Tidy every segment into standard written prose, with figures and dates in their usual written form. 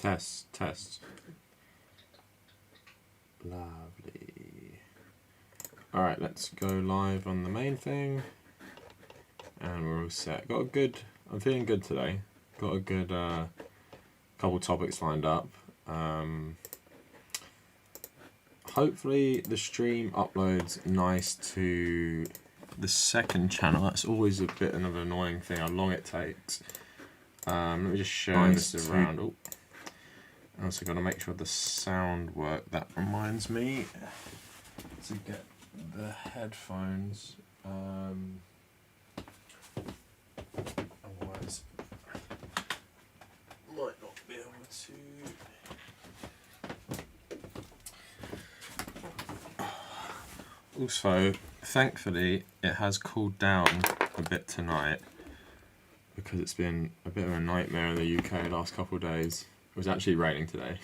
Test, test. Lovely. Alright, let's go live on the main thing. And we're all set. Got a good, I'm feeling good today. Got a good couple topics lined up. Hopefully the stream uploads nice to the second channel. That's always a bit of an annoying thing, how long it takes. Let me just share this around. Oh. I also got to make sure the sound work. That reminds me to get the headphones. Otherwise, might not be able to. Also, thankfully, it has cooled down a bit tonight because it's been a bit of a nightmare in the UK the last couple of days. It was actually raining today,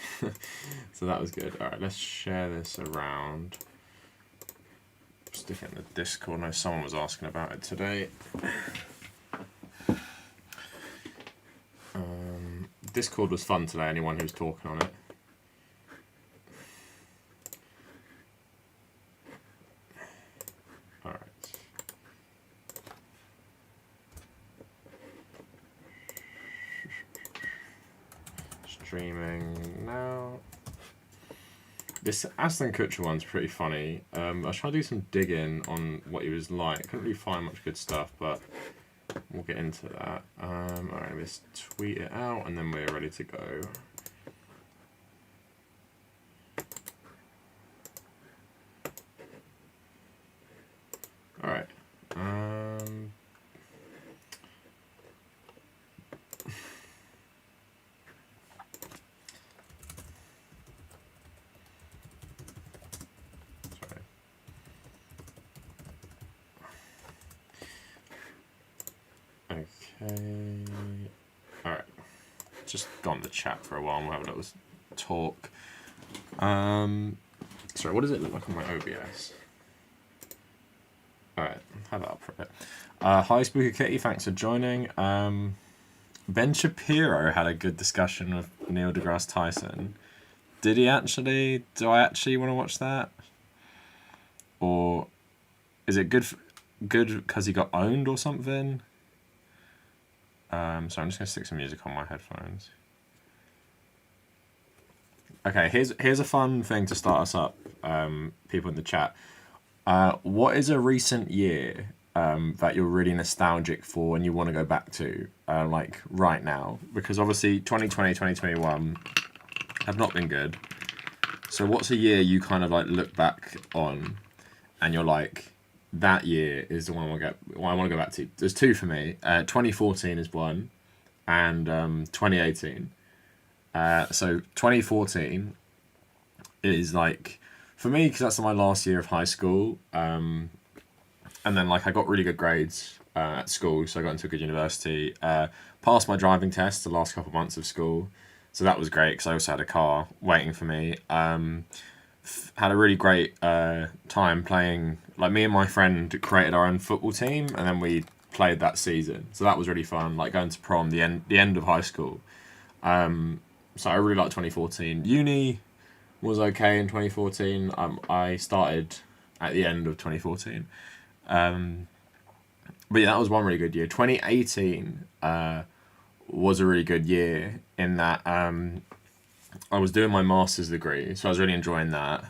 so that was good. Alright, let's share this around. Stick it in the Discord. I know someone was asking about it today. Discord was fun today, anyone who was talking on it. Alright. Streaming now. This Ashton Kutcher one's pretty funny. I was trying to do some digging on what he was like. Couldn't really find much good stuff, but we'll get into that. Alright, let's tweet it out and then we're ready to go. Alright. Okay. Alright. Just gone to chat for a while and we'll have a little talk. Sorry, what does it look like on my OBS? Alright, have that up for a bit. Hi Spooky Kitty, thanks for joining. Ben Shapiro had a good discussion with Neil deGrasse Tyson. Did he actually? Do I actually want to watch that? Or is it good because he got owned or something? So I'm just going to stick some music on my headphones. Okay, here's a fun thing to start us up, people in the chat. What is a recent year that you're really nostalgic for and you want to go back to, like right now? Because obviously 2020, 2021 have not been good. So what's a year you kind of like look back on and you're like, that year is the one I want to go back to. There's two for me. 2014 is one, and 2018. So 2014 is like, for me, because that's my last year of high school. And then like I got really good grades at school, so I got into a good university. Passed my driving test the last couple of months of school, so that was great because I also had a car waiting for me. Had a really great time playing. Like me and my friend created our own football team, and then we played that season. So that was really fun. Like going to prom, the end of high school. So I really liked 2014. Uni was okay in 2014. I started at the end of 2014. But yeah, that was one really good year. 2018 was a really good year in that I was doing my master's degree, so I was really enjoying that.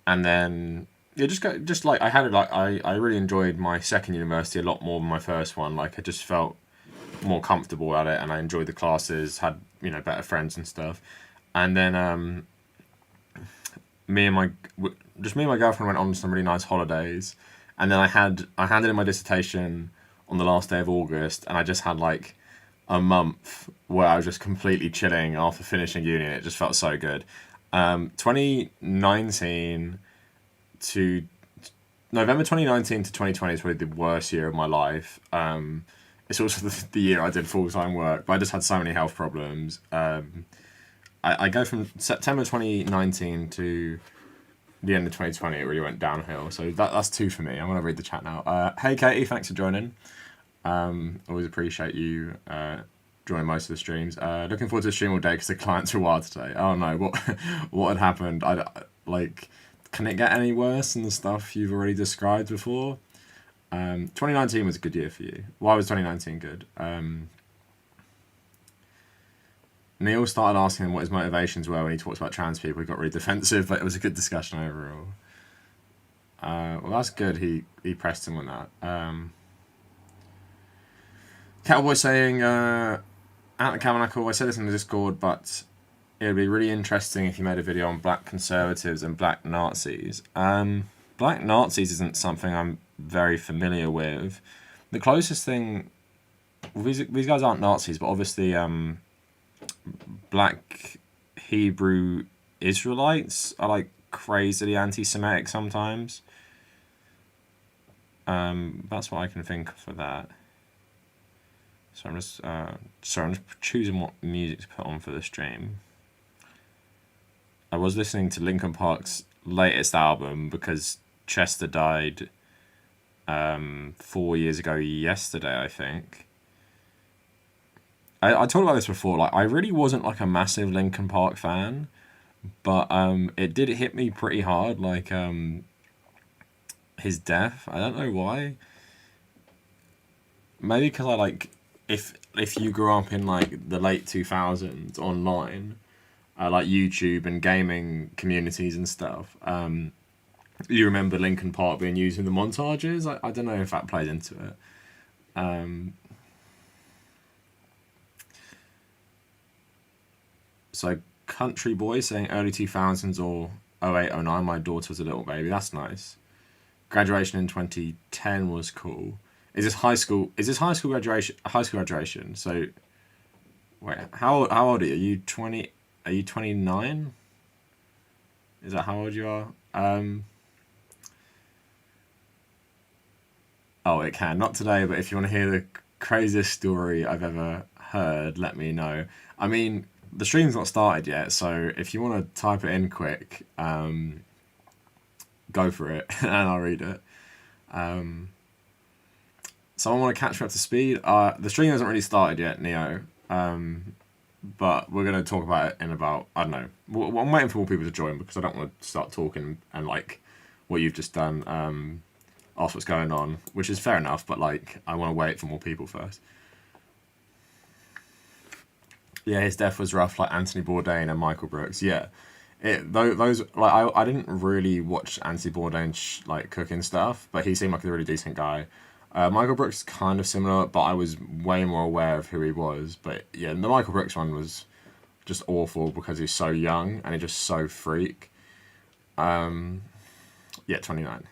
And then yeah, just like I really enjoyed my second university a lot more than my first one. Like I just felt more comfortable at it, and I enjoyed the classes, had better friends and stuff. And then me and my girlfriend went on some really nice holidays, and then I handed in my dissertation on the last day of August, and I just had like a month where I was just completely chilling after finishing uni, and it just felt so good. 2019 to November 2019 to 2020 is probably the worst year of my life. It's also the year I did full-time work, but I just had so many health problems. I go from September 2019 to the end of 2020, it really went downhill. So that's two for me. I'm going to read the chat now. Hey, Katie, thanks for joining. Always appreciate you joining most of the streams. Looking forward to the stream all day because the clients were wild today. Oh no, what had happened? Like, can it get any worse than the stuff you've already described before? 2019 was a good year for you. Why was 2019 good? Neil started asking him what his motivations were when he talked about trans people. He got really defensive, but it was a good discussion overall. Well, that's good. He pressed him on that. Cowboy saying, at the Kavernacle, I said this in the Discord, but it would be really interesting if you made a video on black conservatives and black Nazis. Black Nazis isn't something I'm very familiar with. The closest thing... Well, these guys aren't Nazis, but obviously black Hebrew Israelites are like crazily anti-Semitic sometimes. That's what I can think for that. So I'm just choosing what music to put on for the stream. I was listening to Linkin Park's latest album because Chester died 4 years ago yesterday, I think. I talked about this before. Like, I really wasn't like a massive Linkin Park fan, but it did hit me pretty hard. Like his death. I don't know why. Maybe because I like if you grew up in like the late 2000s online, like YouTube and gaming communities and stuff. You remember Linkin Park being used in the montages. I don't know if that plays into it. So Country Boy saying early 2000s or 08, 09, my daughter was a little baby. That's nice. Graduation in 2010 was cool. Is this high school? Is this high school graduation? High school graduation. So, wait, how old are you? Are you 20? Are you 29? Is that how old you are? Oh, it can. Not today, but if you want to hear the craziest story I've ever heard, let me know. I mean, the stream's not started yet, so if you want to type it in quick, go for it, and I'll read it. Someone want to catch me up to speed? The stream hasn't really started yet, Neo. But we're going to talk about it in about, I don't know. I'm waiting for more people to join because I don't want to start talking and like what you've just done, ask what's going on, which is fair enough, but like I want to wait for more people first. Yeah, his death was rough, like Anthony Bourdain and Michael Brooks. Yeah, those like I didn't really watch Anthony Bourdain like cooking stuff, but he seemed like a really decent guy. Michael Brooks kind of similar, but I was way more aware of who he was. But yeah, the Michael Brooks one was just awful because he's so young and he's just so freak. Yeah, 29.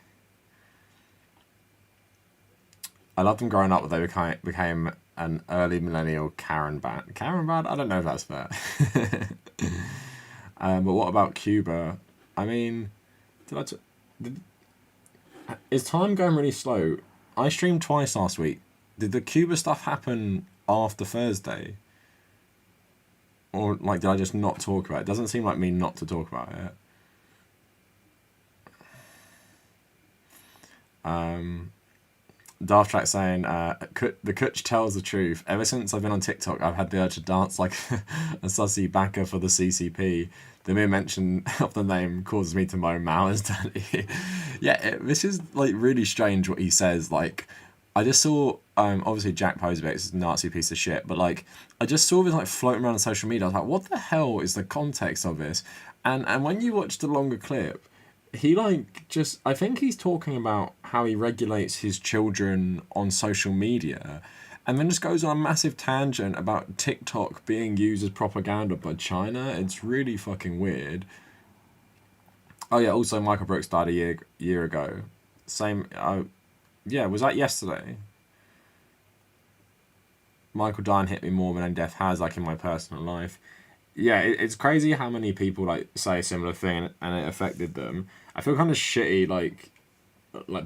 I loved them growing up, but they became an early millennial Karen band. Karen band? I don't know if that's fair. But what about Cuba? I mean, is time going really slow? I streamed twice last week. Did the Cuba stuff happen after Thursday? Or, like, did I just not talk about it? It doesn't seem like me not to talk about it. Daft Track saying, the Kutch tells the truth. Ever since I've been on TikTok, I've had the urge to dance like a sussy backer for the CCP. The mere mention of the name causes me to moan Mao is daddy. Yeah, this is like really strange what he says. Like, I just saw, obviously Jack Posobiec is a Nazi piece of shit, but like, I just saw this like floating around on social media. I was like, what the hell is the context of this? And when you watch the longer clip, he like just, I think he's talking about how he regulates his children on social media, and then just goes on a massive tangent about TikTok being used as propaganda by China. It's really fucking weird. Oh yeah, also Michael Brooks died a year ago. Same, yeah, was that yesterday? Michael dying hit me more than death has, like in my personal life. Yeah, it's crazy how many people like say a similar thing and it affected them. I feel kind of shitty, like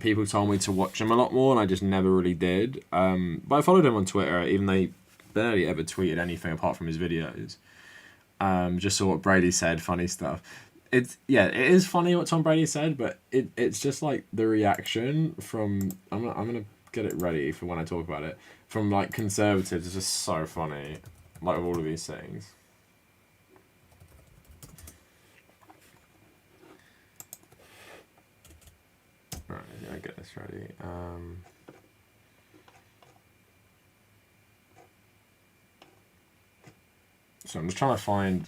people told me to watch him a lot more and I just never really did. But I followed him on Twitter, even though he barely ever tweeted anything apart from his videos. Just saw what Brady said, funny stuff. It is funny what Tom Brady said, but it's just like the reaction from I'm gonna get it ready for when I talk about it, from like conservatives is just so funny. like with all of these things. Right, I get this ready. So I'm just trying to find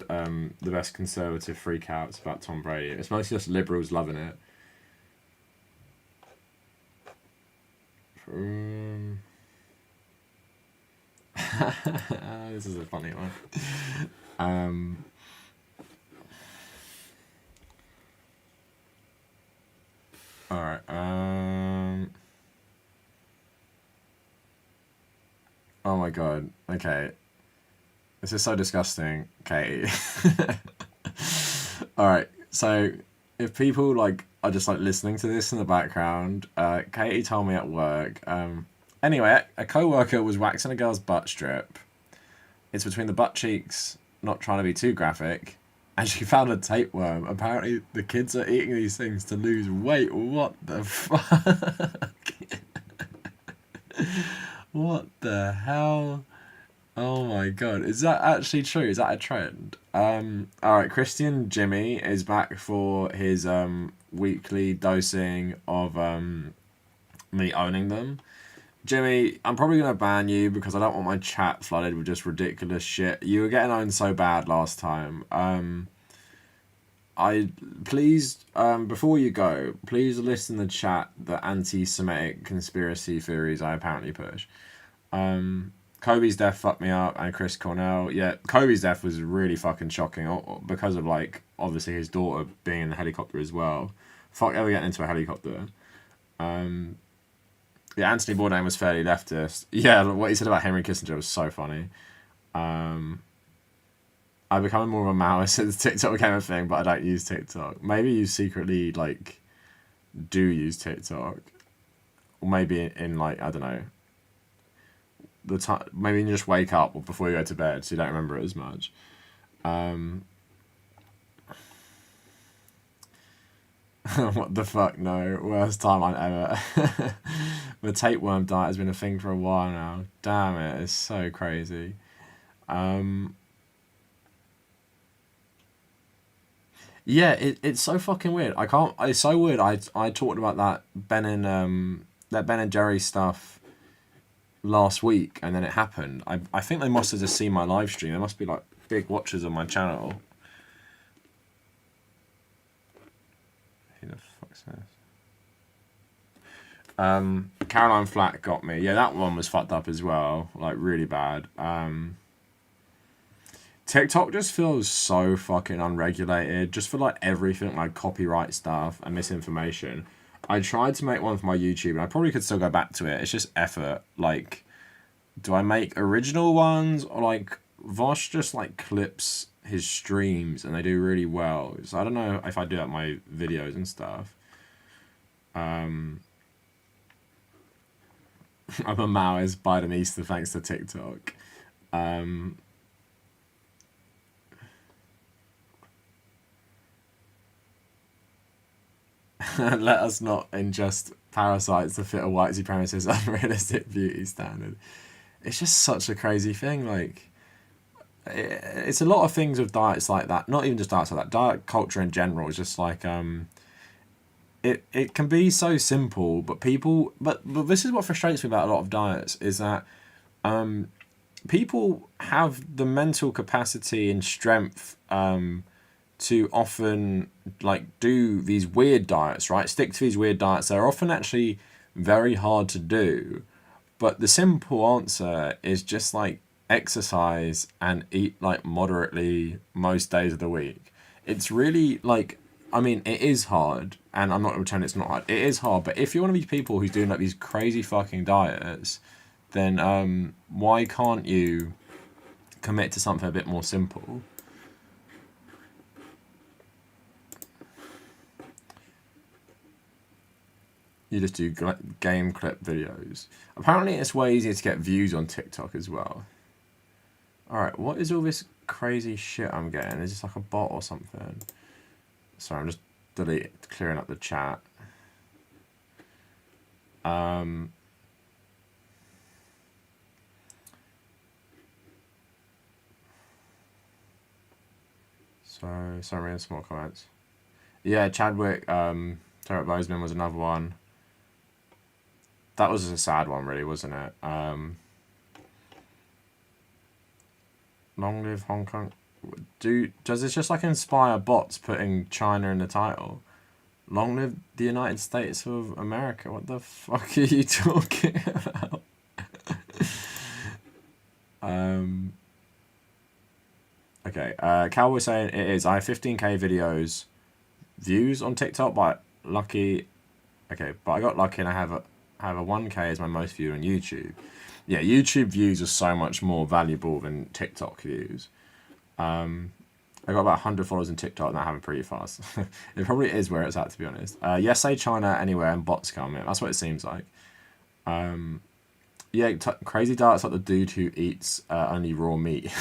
the best conservative freakouts about Tom Brady. It's mostly just liberals loving it. This is a funny one. Alright. Oh my god. Okay. This is so disgusting, Katie. Alright, so if people like are just like listening to this in the background, Katie told me at work. Anyway, a co-worker was waxing a girl's butt strip. It's between the butt cheeks, not trying to be too graphic, and she found a tapeworm. Apparently, the kids are eating these things to lose weight. What the fuck? What the hell? Oh my god, is that actually true? Is that a trend? Alright, Christian Jimmy is back for his weekly dosing of me owning them. Jimmy, I'm probably gonna ban you because I don't want my chat flooded with just ridiculous shit. You were getting owned so bad last time. Please, before you go, please list in the chat the anti-Semitic conspiracy theories I apparently push. Kobe's death fucked me up, and Chris Cornell. Yeah, Kobe's death was really fucking shocking because of, like, obviously his daughter being in the helicopter as well. Fuck ever getting into a helicopter. Yeah, Anthony Bourdain was fairly leftist. Yeah, what he said about Henry Kissinger was so funny. I become more of a Maoist since TikTok became a thing, but I don't use TikTok. Maybe you secretly, like, do use TikTok. Or maybe in like, I don't know, the time, maybe you just wake up before you go to bed so you don't remember it as much. What the fuck, no. Worst timeline ever. The tapeworm diet has been a thing for a while now. Damn it, it's so crazy. Yeah, it's so fucking weird. I can't. It's so weird. I talked about that Ben and Jerry stuff last week, and then it happened. I think they must have just seen my live stream. They must be like big watchers on my channel. Who the fuck's this? Caroline Flack got me. Yeah, that one was fucked up as well. Like, really bad. TikTok just feels so fucking unregulated. Just for, like, everything, like, copyright stuff and misinformation. I tried to make one for my YouTube, and I probably could still go back to it. It's just effort. Like, do I make original ones? Or, like, Vosh just, like, clips his streams, and they do really well. So I don't know if I do that in my videos and stuff. I'm a Maoist Bidenista thanks to TikTok. Let us not ingest parasites to fit a white supremacist unrealistic beauty standard. It's just such a crazy thing. Like, it's a lot of things with diets like that. Not even just diets like that. Diet culture in general is just like it can be so simple, but people. But this is what frustrates me about a lot of diets is that people have the mental capacity and strength to often like do these weird diets, right? Stick to these weird diets. They're often actually very hard to do, but the simple answer is just like exercise and eat like moderately most days of the week. It's really like, I mean, it is hard, and I'm not going to pretend it's not hard. It is hard, but if you're one of these people who's doing like these crazy fucking diets, then why can't you commit to something a bit more simple? You just do game clip videos. Apparently it's way easier to get views on TikTok as well. Alright, what is all this crazy shit I'm getting? Is this like a bot or something? Sorry, I'm just clearing up the chat. Sorry, in small comments. Yeah, Chadwick, Tarek Bozeman was another one. That was a sad one, really, wasn't it? Long live Hong Kong. Does this just like inspire bots putting China in the title? Long live the United States of America. What the fuck are you talking about? Okay, Cal was saying it is. I have 15k videos views on TikTok, but lucky. Okay, but I got lucky and I have a 1k as my most viewed on YouTube. Yeah, YouTube views are so much more valuable than TikTok views. I got about 100 followers on TikTok and that happened pretty fast. It probably is where it's at, to be honest. Yes, say China anywhere and bots come in. That's what it seems like. Yeah, Crazy Dart's like the dude who eats only raw meat.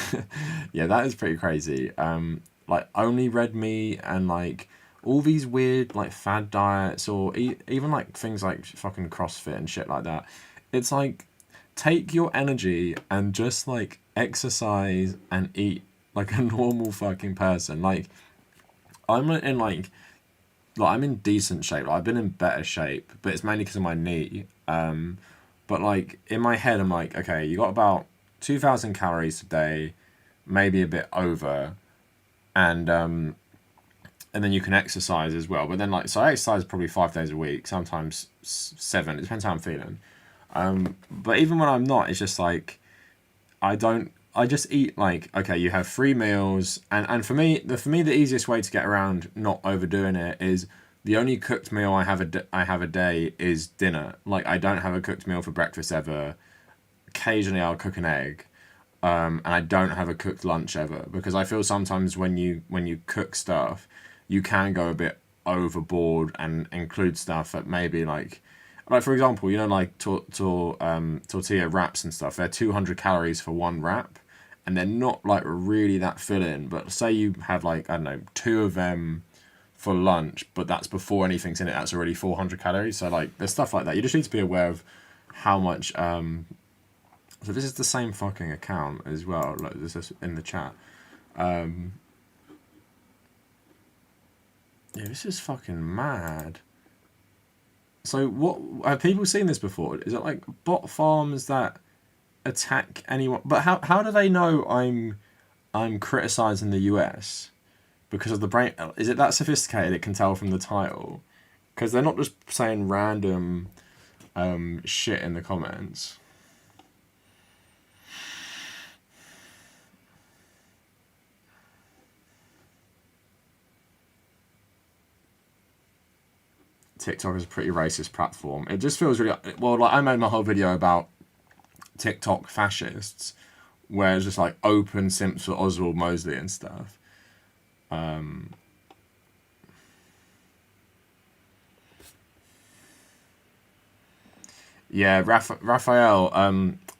Yeah, that is pretty crazy. Like only red meat and like all these weird like fad diets or even like things like fucking CrossFit and shit like that. It's like take your energy and just like exercise and eat like a normal fucking person. Like I'm in like I'm in decent shape. Like, I've been in better shape, but it's mainly because of my knee. But like in my head, I'm like, okay, you got about 2,000 calories a day, maybe a bit over, and then you can exercise as well. But then like so I exercise probably 5 days a week, sometimes 7. It depends how I'm feeling. But even when I'm not, it's just like I just eat like, okay, you have 3 meals, and for me the easiest way to get around not overdoing it is the only cooked meal I have a day is dinner. Like I don't have a cooked meal for breakfast ever. Occasionally I'll cook an egg, and I don't have a cooked lunch ever because I feel sometimes when you cook stuff, you can go a bit overboard and include stuff that maybe like for example, you know, like tortilla wraps and stuff. They're 200 calories for one wrap, and they're not like really that filling. But say you have like, I don't know, 2 of them for lunch, but that's before anything's in it. That's already 400 calories. So like, there's stuff like that. You just need to be aware of how much. So this is the same fucking account as well. Like this is in the chat. Yeah, this is fucking mad. So what have people seen this before? Is it like bot farms that attack anyone? But how do they know I'm criticizing the US? Because of the brain, is it that sophisticated it can tell from the title? Because they're not just saying random shit in the comments. TikTok is a pretty racist platform. It just feels really well. Like I made my whole video about TikTok fascists, where it's just like open simps for Oswald Mosley and stuff. Yeah, Raphael,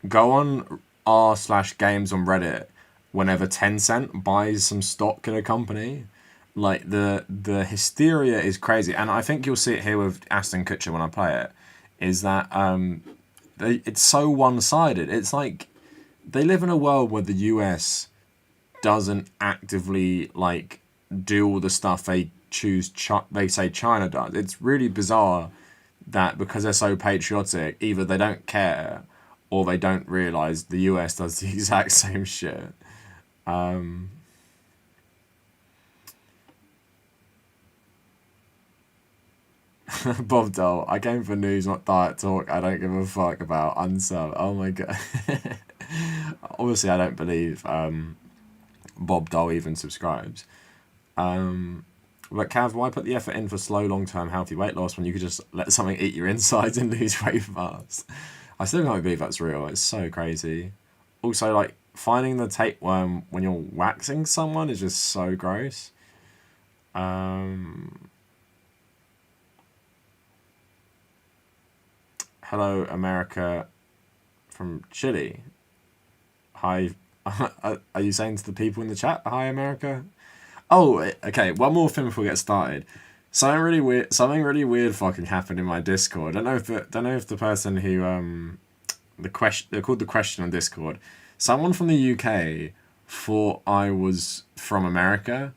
go on r/games on Reddit whenever Tencent buys some stock in a company. Like the hysteria is crazy, and I think you'll see it here with Ashton Kutcher when I play it. Is that it's so one-sided. It's like they live in a world where the US doesn't actively like do all the stuff they they say China does. It's really bizarre that because they're so patriotic, either they don't care or they don't realize the US does the exact same shit. Bob Dole, I came for news, not diet talk. I don't give a fuck about unsub. Oh my god. Obviously, I don't believe Bob Dole even subscribes. But Cav, why put the effort in for slow, long-term, healthy weight loss when you could just let something eat your insides and lose weight fast? I still can't believe that's real. It's so crazy. Also, like, finding the tapeworm when you're waxing someone is just so gross. Hello, America from Chile. Hi. Are you saying to the people in the chat, hi, America? Oh, okay. One more thing before we get started. Something really weird fucking happened in my Discord. I don't know if the person who they called the question on Discord. Someone from the UK thought I was from America,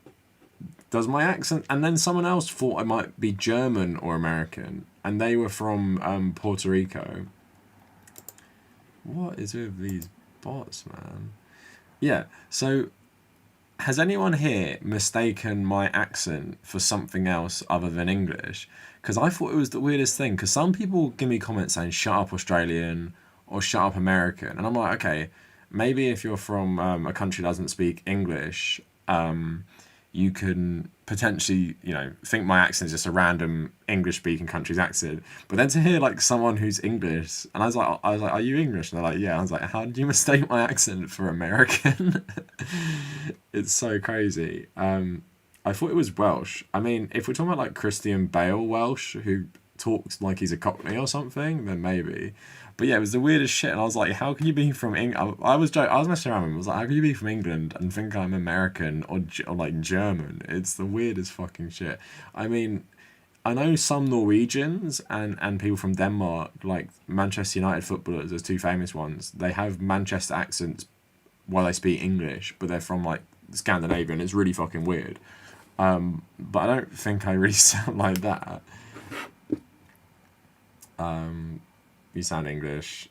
Does my accent? And then someone else thought I might be German or American, and they were from Puerto Rico. What is with these bots, man? Yeah, so has anyone here mistaken my accent for something else other than English? Because I thought it was the weirdest thing. Because some people give me comments saying, shut up Australian or shut up American. And I'm like, okay, maybe if you're from a country that doesn't speak English, you can potentially, think my accent is just a random English-speaking country's accent. But then to hear like someone who's English, and I was like, are you English? And they're like, yeah. I was like, how did you mistake my accent for American? It's so crazy. I thought it was Welsh. I mean, if we're talking about like Christian Bale Welsh, who talks like he's a Cockney or something, then maybe. But yeah, it was the weirdest shit, and I was like, "How can you be from England?" I was messing around with him. I was like, "How can you be from England and think I'm American or like German?" It's the weirdest fucking shit. I mean, I know some Norwegians and people from Denmark, like Manchester United footballers. There's two famous ones. They have Manchester accents while they speak English, but they're from like Scandinavia, and it's really fucking weird. But I don't think I really sound like that. You sound English.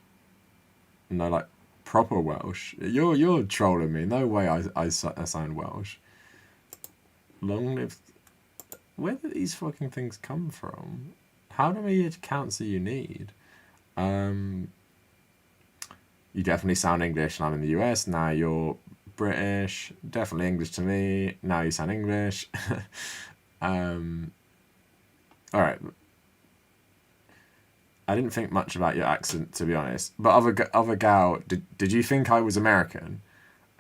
No, like proper Welsh. You're trolling me. No way I sound Welsh. Long live. Where do these fucking things come from? How many accounts do you need? You definitely sound English, and I'm in the US. Now you're British. Definitely English to me. Now you sound English. All right. I didn't think much about your accent, to be honest. But other gal, did you think I was American?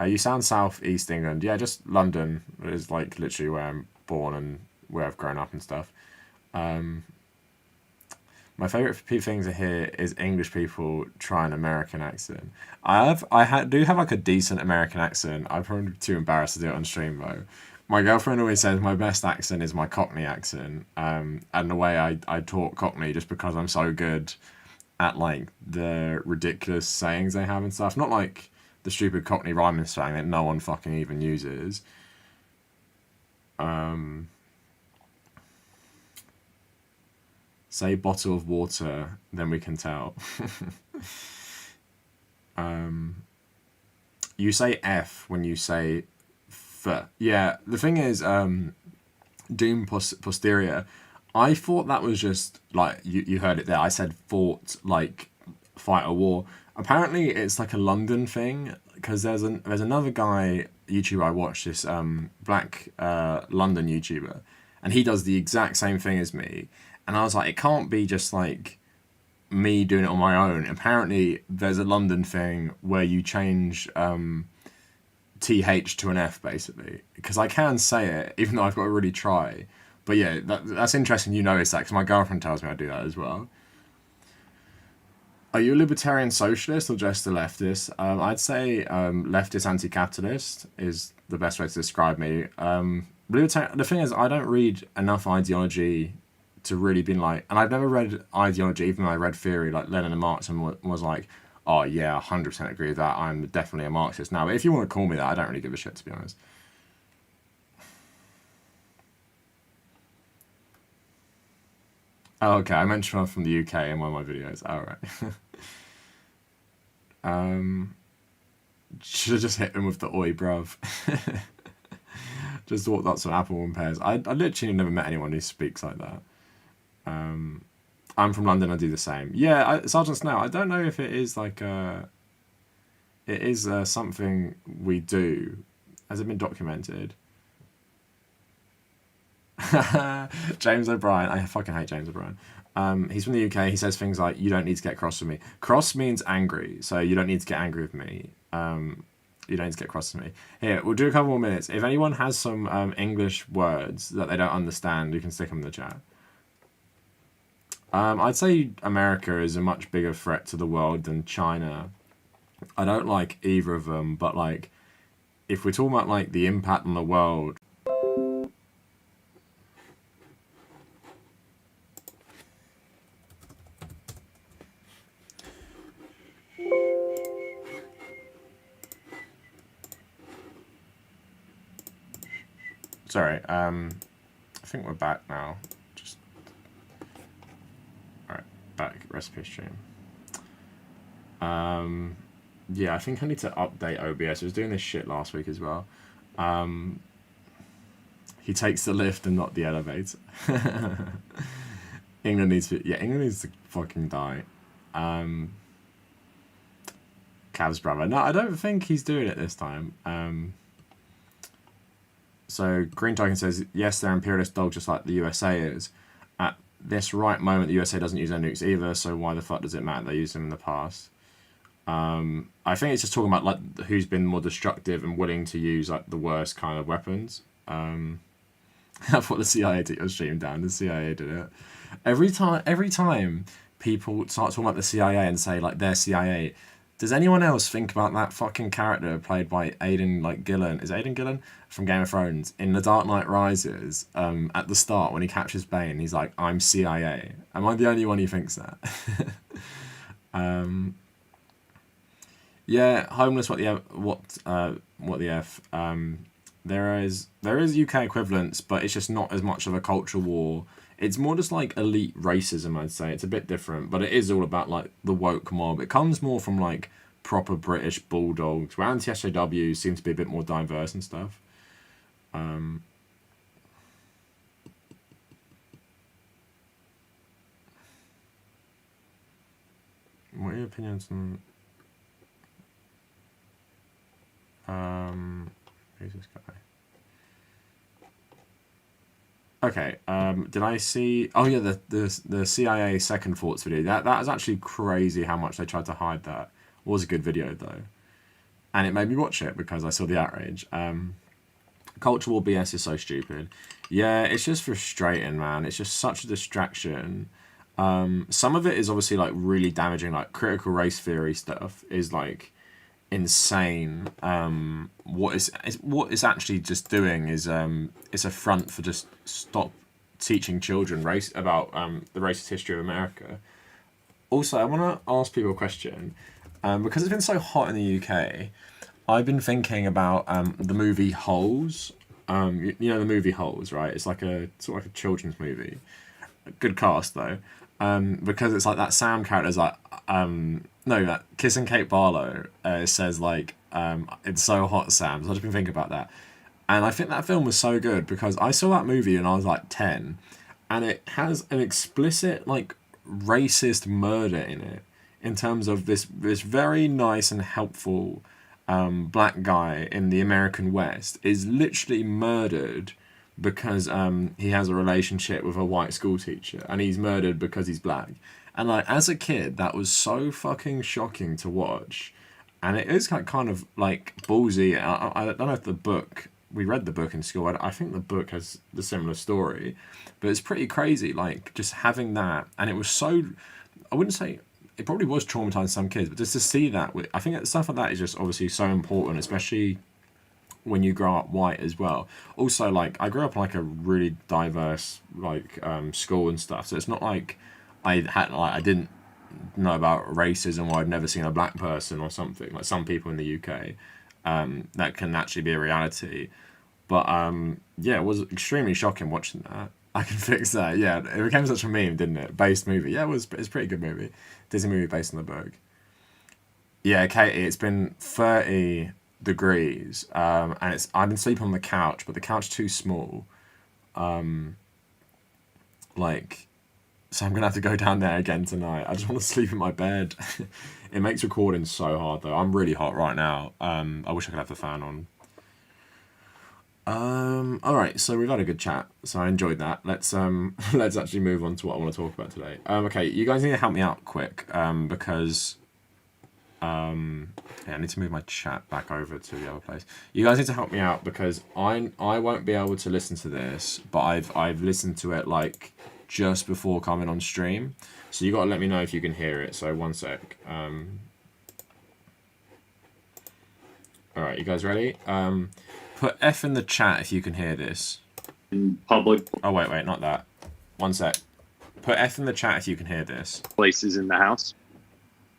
You sound South East England. Yeah, just London is like literally where I'm born and where I've grown up and stuff. My favourite things to hear is English people try an American accent. Do have like a decent American accent. I'm probably too embarrassed to do it on stream though. My girlfriend always says my best accent is my Cockney accent, and the way I talk Cockney just because I'm so good at like the ridiculous sayings they have and stuff. Not like the stupid Cockney rhyming slang that no one fucking even uses. Say bottle of water, then we can tell. You say F when you say F. Yeah, the thing is, Doom Posterior, I thought that was just, like, you heard it there, I said fought, like, fight a war. Apparently it's like a London thing, because there's another guy, YouTuber I watch, this black London YouTuber, and he does the exact same thing as me. And I was like, it can't be just like me doing it on my own. Apparently, there's a London thing where you change TH to an F, basically. Because I can say it, even though I've got to really try. But yeah, that's interesting you notice that, because my girlfriend tells me I do that as well. Are you a libertarian socialist or just a leftist? I'd say leftist anti-capitalist is the best way to describe me. The thing is, I don't read enough ideology to really be like, and I've never read ideology, even though I read theory, like Lenin and Marx, and was like, oh yeah, 100% agree with that, I'm definitely a Marxist. Now, if you want to call me that, I don't really give a shit, to be honest. Oh, okay, I mentioned I'm from the UK in one of my videos. Alright. Should have just hit him with the oi, bruv. Just walked up some apple and pears. I literally never met anyone who speaks like that. I'm from London, I do the same. Yeah, Sergeant Snail, I don't know if it is like it is something we do. Has it been documented? James O'Brien, I fucking hate James O'Brien. He's from the UK, he says things like, you don't need to get cross with me. Cross means angry, so you don't need to get angry with me. You don't need to get cross with me. Here, we'll do a couple more minutes. If anyone has some English words that they don't understand, you can stick them in the chat. I'd say America is a much bigger threat to the world than China. I don't like either of them, but like, if we're talking about like the impact on the world. Sorry. I think we're back now. Just all right. Back recipe stream. Yeah, I think I need to update OBS. I was doing this shit last week as well. He takes the lift and not the elevator. England needs to, yeah, England needs to fucking die. Cavs brother. No, I don't think he's doing it this time. So Green Token says, yes, they're imperialist dogs just like the USA is. At this right moment, the USA doesn't use their nukes either, so why the fuck does it matter they used them in the past? I think it's just talking about like who's been more destructive and willing to use like the worst kind of weapons. That's what the CIA took your stream down. The CIA did it. Every time people start talking about the CIA and say like they're CIA, does anyone else think about that fucking character played by Aidan Gillen? Is it Aidan Gillen from Game of Thrones in The Dark Knight Rises? At the start when he captures Bane, he's like, "I'm CIA." Am I the only one who thinks that? Yeah, homeless. What the f? There is UK equivalents, but it's just not as much of a culture war. It's more just like elite racism, I'd say. It's a bit different, but it is all about like the woke mob. It comes more from like proper British bulldogs, where anti-SJWs seem to be a bit more diverse and stuff. What are your opinions on? Who's this guy? Okay, did I see... Oh yeah, the CIA Second Thoughts video. That is actually crazy how much they tried to hide that. It was a good video, though. And it made me watch it because I saw the outrage. Culture war BS is so stupid. Yeah, it's just frustrating, man. It's just such a distraction. Some of it is obviously, like, really damaging. Like, critical race theory stuff is, like, insane. What it's actually just doing is it's a front for just stop teaching children about the racist history of America. Also, I want to ask people a question because it's been so hot in the UK. I've been thinking about the movie Holes. You know the movie Holes, right? It's like a sort of like a children's movie. Good cast though, because it's like that Sam character's like no, that Kissing Kate Barlow says like it's so hot, Sam. So I've just been thinking about that, and I think that film was so good because I saw that movie when I was like 10, and it has an explicit like racist murder in it, in terms of this very nice and helpful black guy in the American West is literally murdered because he has a relationship with a white school teacher, and he's murdered because he's black. And like as a kid, that was so fucking shocking to watch, and it is kind of like ballsy. I don't know if the book, we read the book in school. I think the book has the similar story, but it's pretty crazy. Like just having that, and it was so. I wouldn't say it probably was traumatizing some kids, but just to see that, I think stuff like that is just obviously so important, especially when you grow up white as well. Also, like I grew up in like a really diverse like school and stuff, so it's not like I didn't know about racism or I'd never seen a black person or something like some people in the UK. That can actually be a reality, but yeah, it was extremely shocking watching that. I can fix that. Yeah, it became such a meme, didn't it? Based movie. Yeah, it's a pretty good movie. Disney movie based on the book. Yeah, Katie, it's been 30 degrees, and I've been sleeping on the couch, but the couch too small. Like, so I'm gonna have to go down there again tonight. I just want to sleep in my bed. It makes recording so hard though. I'm really hot right now. I wish I could have the fan on. All right, so we've had a good chat, so I enjoyed that. Let's actually move on to what I want to talk about today. Okay, you guys need to help me out quick, because yeah, I need to move my chat back over to the other place. You guys need to help me out because I won't be able to listen to this, but I've listened to it like just before coming on stream, so you got to let me know if you can hear it. So one sec. All right, you guys ready? Put F in the chat if you can hear this. In public. Oh, wait, not that. One sec. Put F in the chat if you can hear this. Places in the house.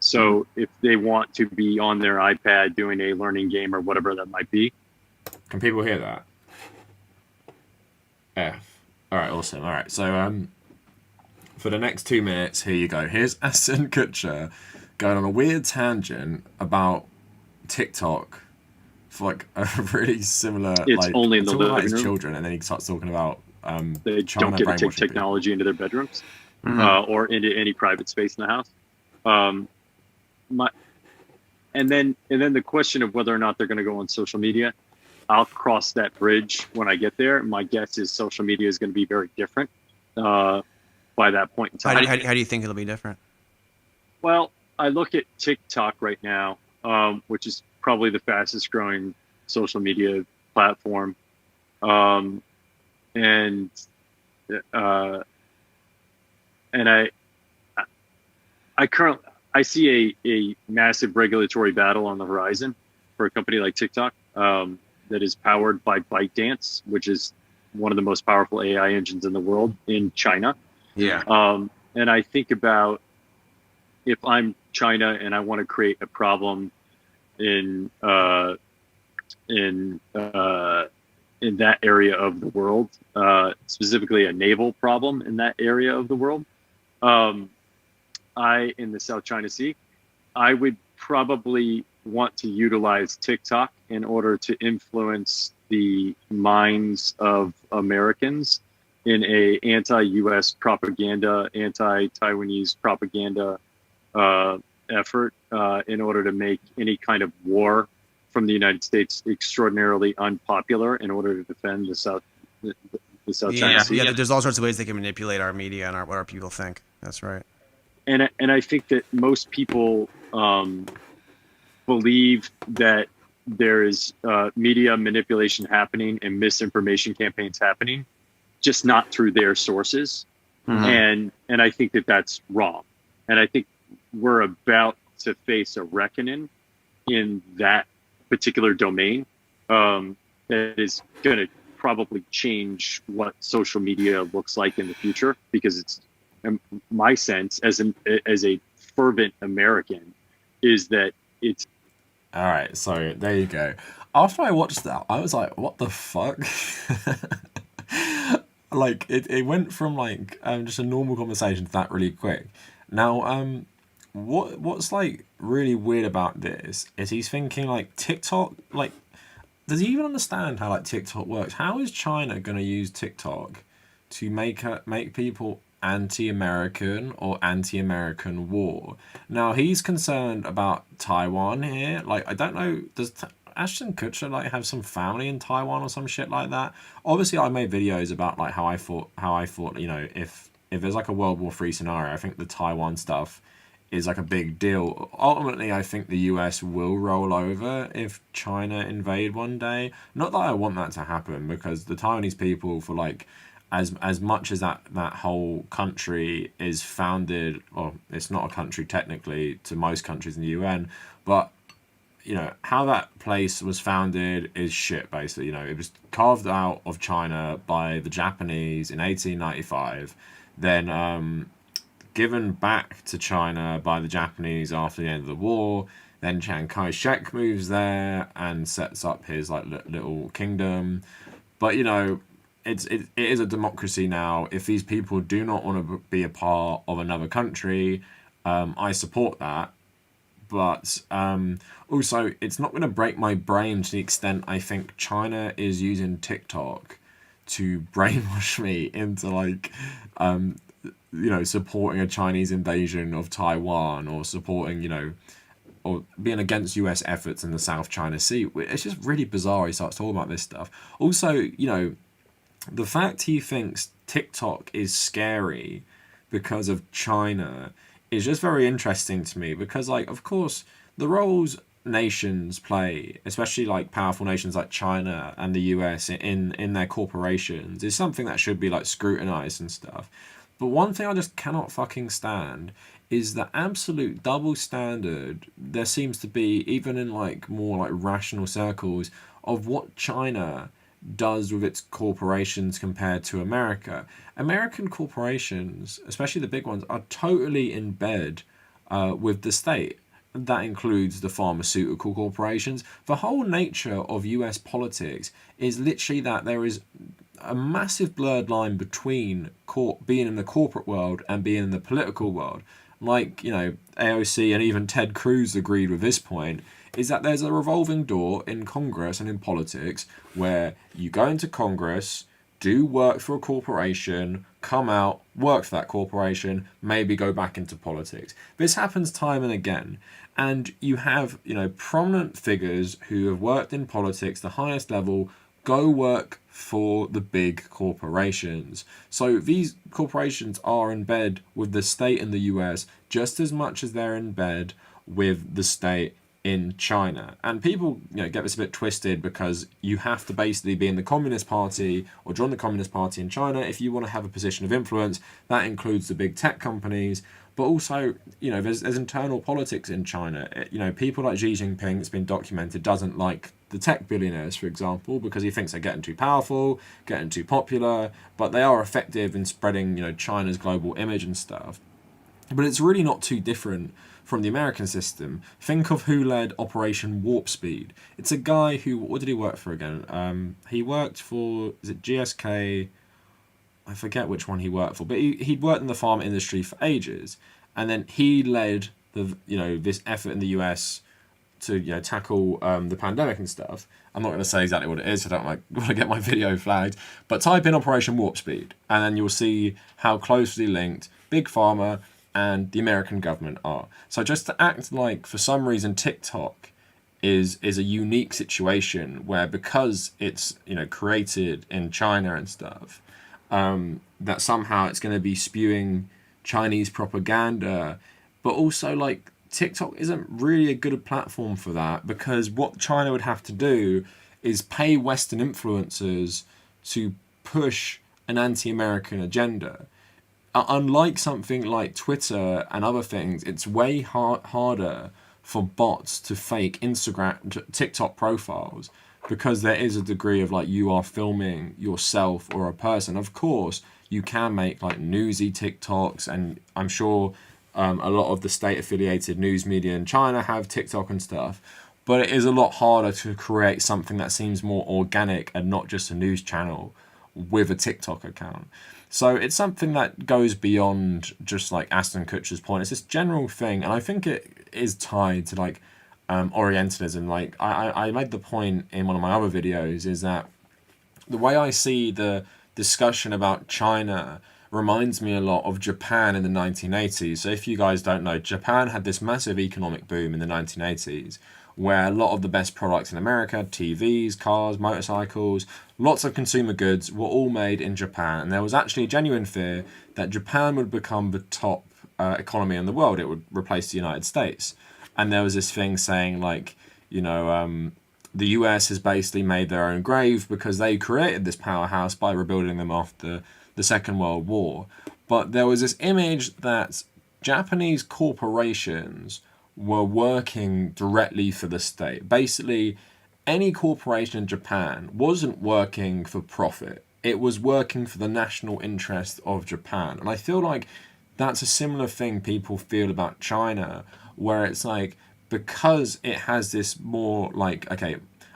So if they want to be on their iPad doing a learning game or whatever that might be. Can people hear that? F. All right, awesome. All right, so for the next 2 minutes, here you go. Here's Ashton Kutcher going on a weird tangent about TikTok for like a really similar, It's like only in the talking about living his room. children, and then he starts talking about They don't China get to take brainwashing people. technology into their bedrooms Mm-hmm. or into any private space in the house. Um, my, and then the question of whether or not they're going to go on social media, I'll cross that bridge when I get there. My guess is social media is going to be very different by that point in time. How do you think it'll be different? Well, I look at TikTok right now, which is probably the fastest growing social media platform, and I see a massive regulatory battle on the horizon for a company like TikTok that is powered by ByteDance, which is one of the most powerful AI engines in the world in China. Yeah. And I think about if I'm China and I want to create a problem in that area of the world, specifically a naval problem in that area of the world, in the South China Sea, I would probably want to utilize TikTok in order to influence the minds of Americans in a anti-U.S. propaganda, anti-Taiwanese propaganda effort in order to make any kind of war from the United States extraordinarily unpopular in order to defend the South China Sea. Yeah, there's all sorts of ways they can manipulate our media and what our people think. That's right. And I think that most people believe that there is media manipulation happening and misinformation campaigns happening, just not through their sources. Mm-hmm. And I think that that's wrong. And I think we're about to face a reckoning in that particular domain that is going to probably change what social media looks like in the future, because it's my sense as a fervent American is that it's. All right, so there you go. After I watched that, I was like, what the fuck? Like it went from like just a normal conversation to that really quick. Now what's like really weird about this is he's thinking like TikTok, like does he even understand how like TikTok works? How is China gonna use TikTok to make people anti-American or anti-American war? Now he's concerned about Taiwan here. Like I don't know, does Ashton Kutcher like have some family in Taiwan or some shit like that? Obviously, I made videos about like how I thought you know if there's like a World War III scenario, I think the Taiwan stuff is like a big deal. Ultimately, I think the US will roll over if China invade one day. Not that I want that to happen, because the Taiwanese people, for like as much as that whole country is founded, well, it's not a country technically to most countries in the UN, but you know how that place was founded is shit. Basically, you know, it was carved out of China by the Japanese in 1895, then given back to China by the Japanese after the end of the war. Then Chiang Kai-shek moves there and sets up his like little kingdom. But you know, it is a democracy now. If these people do not want to be a part of another country, I support that. But also, it's not going to break my brain to the extent I think China is using TikTok to brainwash me into like you know, supporting a Chinese invasion of Taiwan, or supporting, you know, or being against US efforts in the South China Sea. It's just really bizarre he starts talking about this stuff. Also, you know, the fact he thinks TikTok is scary because of China is just very interesting to me, because like of course the roles nations play, especially like powerful nations like China and the US in their corporations, is something that should be like scrutinized and stuff. But one thing I just cannot fucking stand is the absolute double standard there seems to be, even in like more like rational circles, of what China does with its corporations compared to America. American corporations, especially the big ones, are totally in bed with the state. That includes the pharmaceutical corporations. The whole nature of US politics is literally that there is a massive blurred line between being in the corporate world and being in the political world. Like, AOC and even Ted Cruz agreed with this point, is that there's a revolving door in Congress and in politics where you go into Congress, do work for a corporation, come out, work for that corporation, maybe go back into politics. This happens time and again. And you have, prominent figures who have worked in politics, the highest level, go work for the big corporations. So these corporations are in bed with the state in the US just as much as they're in bed with the state in China. And people get this a bit twisted because you have to basically be in the Communist Party or join the Communist Party in China if you want to have a position of influence. That includes the big tech companies. But also, there's internal politics in China. People like Xi Jinping, it's been documented, doesn't like the tech billionaires, for example, because he thinks they're getting too powerful, getting too popular, but they are effective in spreading, China's global image and stuff. But it's really not too different from the American system. Think of who led Operation Warp Speed. It's a guy who, what did he work for again? He worked for, is it GSK? I forget which one he worked for, but he'd worked in the pharma industry for ages, and then he led this effort in the US to tackle the pandemic and stuff. I'm not going to say exactly what it is. I don't want to get my video flagged, but type in Operation Warp Speed, and then you'll see how closely linked Big Pharma and the American government are. So just to act like, for some reason, TikTok is a unique situation where, because it's created in China and stuff, that somehow it's going to be spewing Chinese propaganda, but also like TikTok isn't really a good platform for that, because what China would have to do is pay Western influencers to push an anti-American agenda. Unlike something like Twitter and other things, it's way harder for bots to fake TikTok profiles, because there is a degree of you are filming yourself or a person. Of course, you can make newsy TikToks, and I'm sure a lot of the state-affiliated news media in China have TikTok and stuff, but it is a lot harder to create something that seems more organic and not just a news channel with a TikTok account. So it's something that goes beyond just Ashton Kutcher's point. It's this general thing, and I think it is tied to Orientalism. I made the point in one of my other videos, is that the way I see the discussion about China reminds me a lot of Japan in the 1980s. So if you guys don't know, Japan had this massive economic boom in the 1980s, where a lot of the best products in America, TVs, cars, motorcycles, lots of consumer goods, were all made in Japan. And there was actually a genuine fear that Japan would become the top economy in the world. It would replace the United States. And there was this thing saying the US has basically made their own grave because they created this powerhouse by rebuilding them after the Second World War. But there was this image that Japanese corporations were working directly for the state. Basically, any corporation in Japan wasn't working for profit. It was working for the national interest of Japan. And I feel like that's a similar thing people feel about China, where it's because it has this more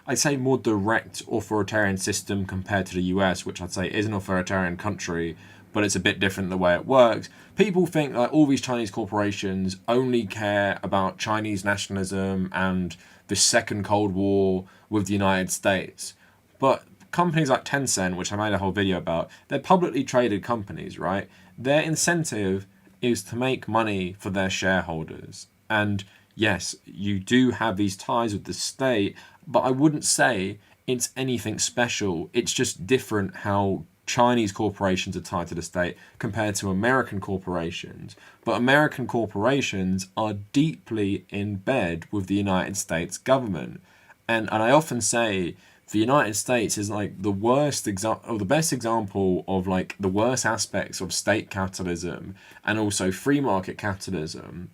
I'd say more direct authoritarian system compared to the US, which I'd say is an authoritarian country, but it's a bit different the way it works. People think all these Chinese corporations only care about Chinese nationalism and the Second Cold War with the United States. But companies like Tencent, which I made a whole video about, they're publicly traded companies, right? Their incentive is to make money for their shareholders. And yes, you do have these ties with the state, but I wouldn't say it's anything special. It's just different how Chinese corporations are tied to the state compared to American corporations. But American corporations are deeply in bed with the United States government. And I often say the United States is the worst example, or the best example of the worst aspects of state capitalism and also free market capitalism,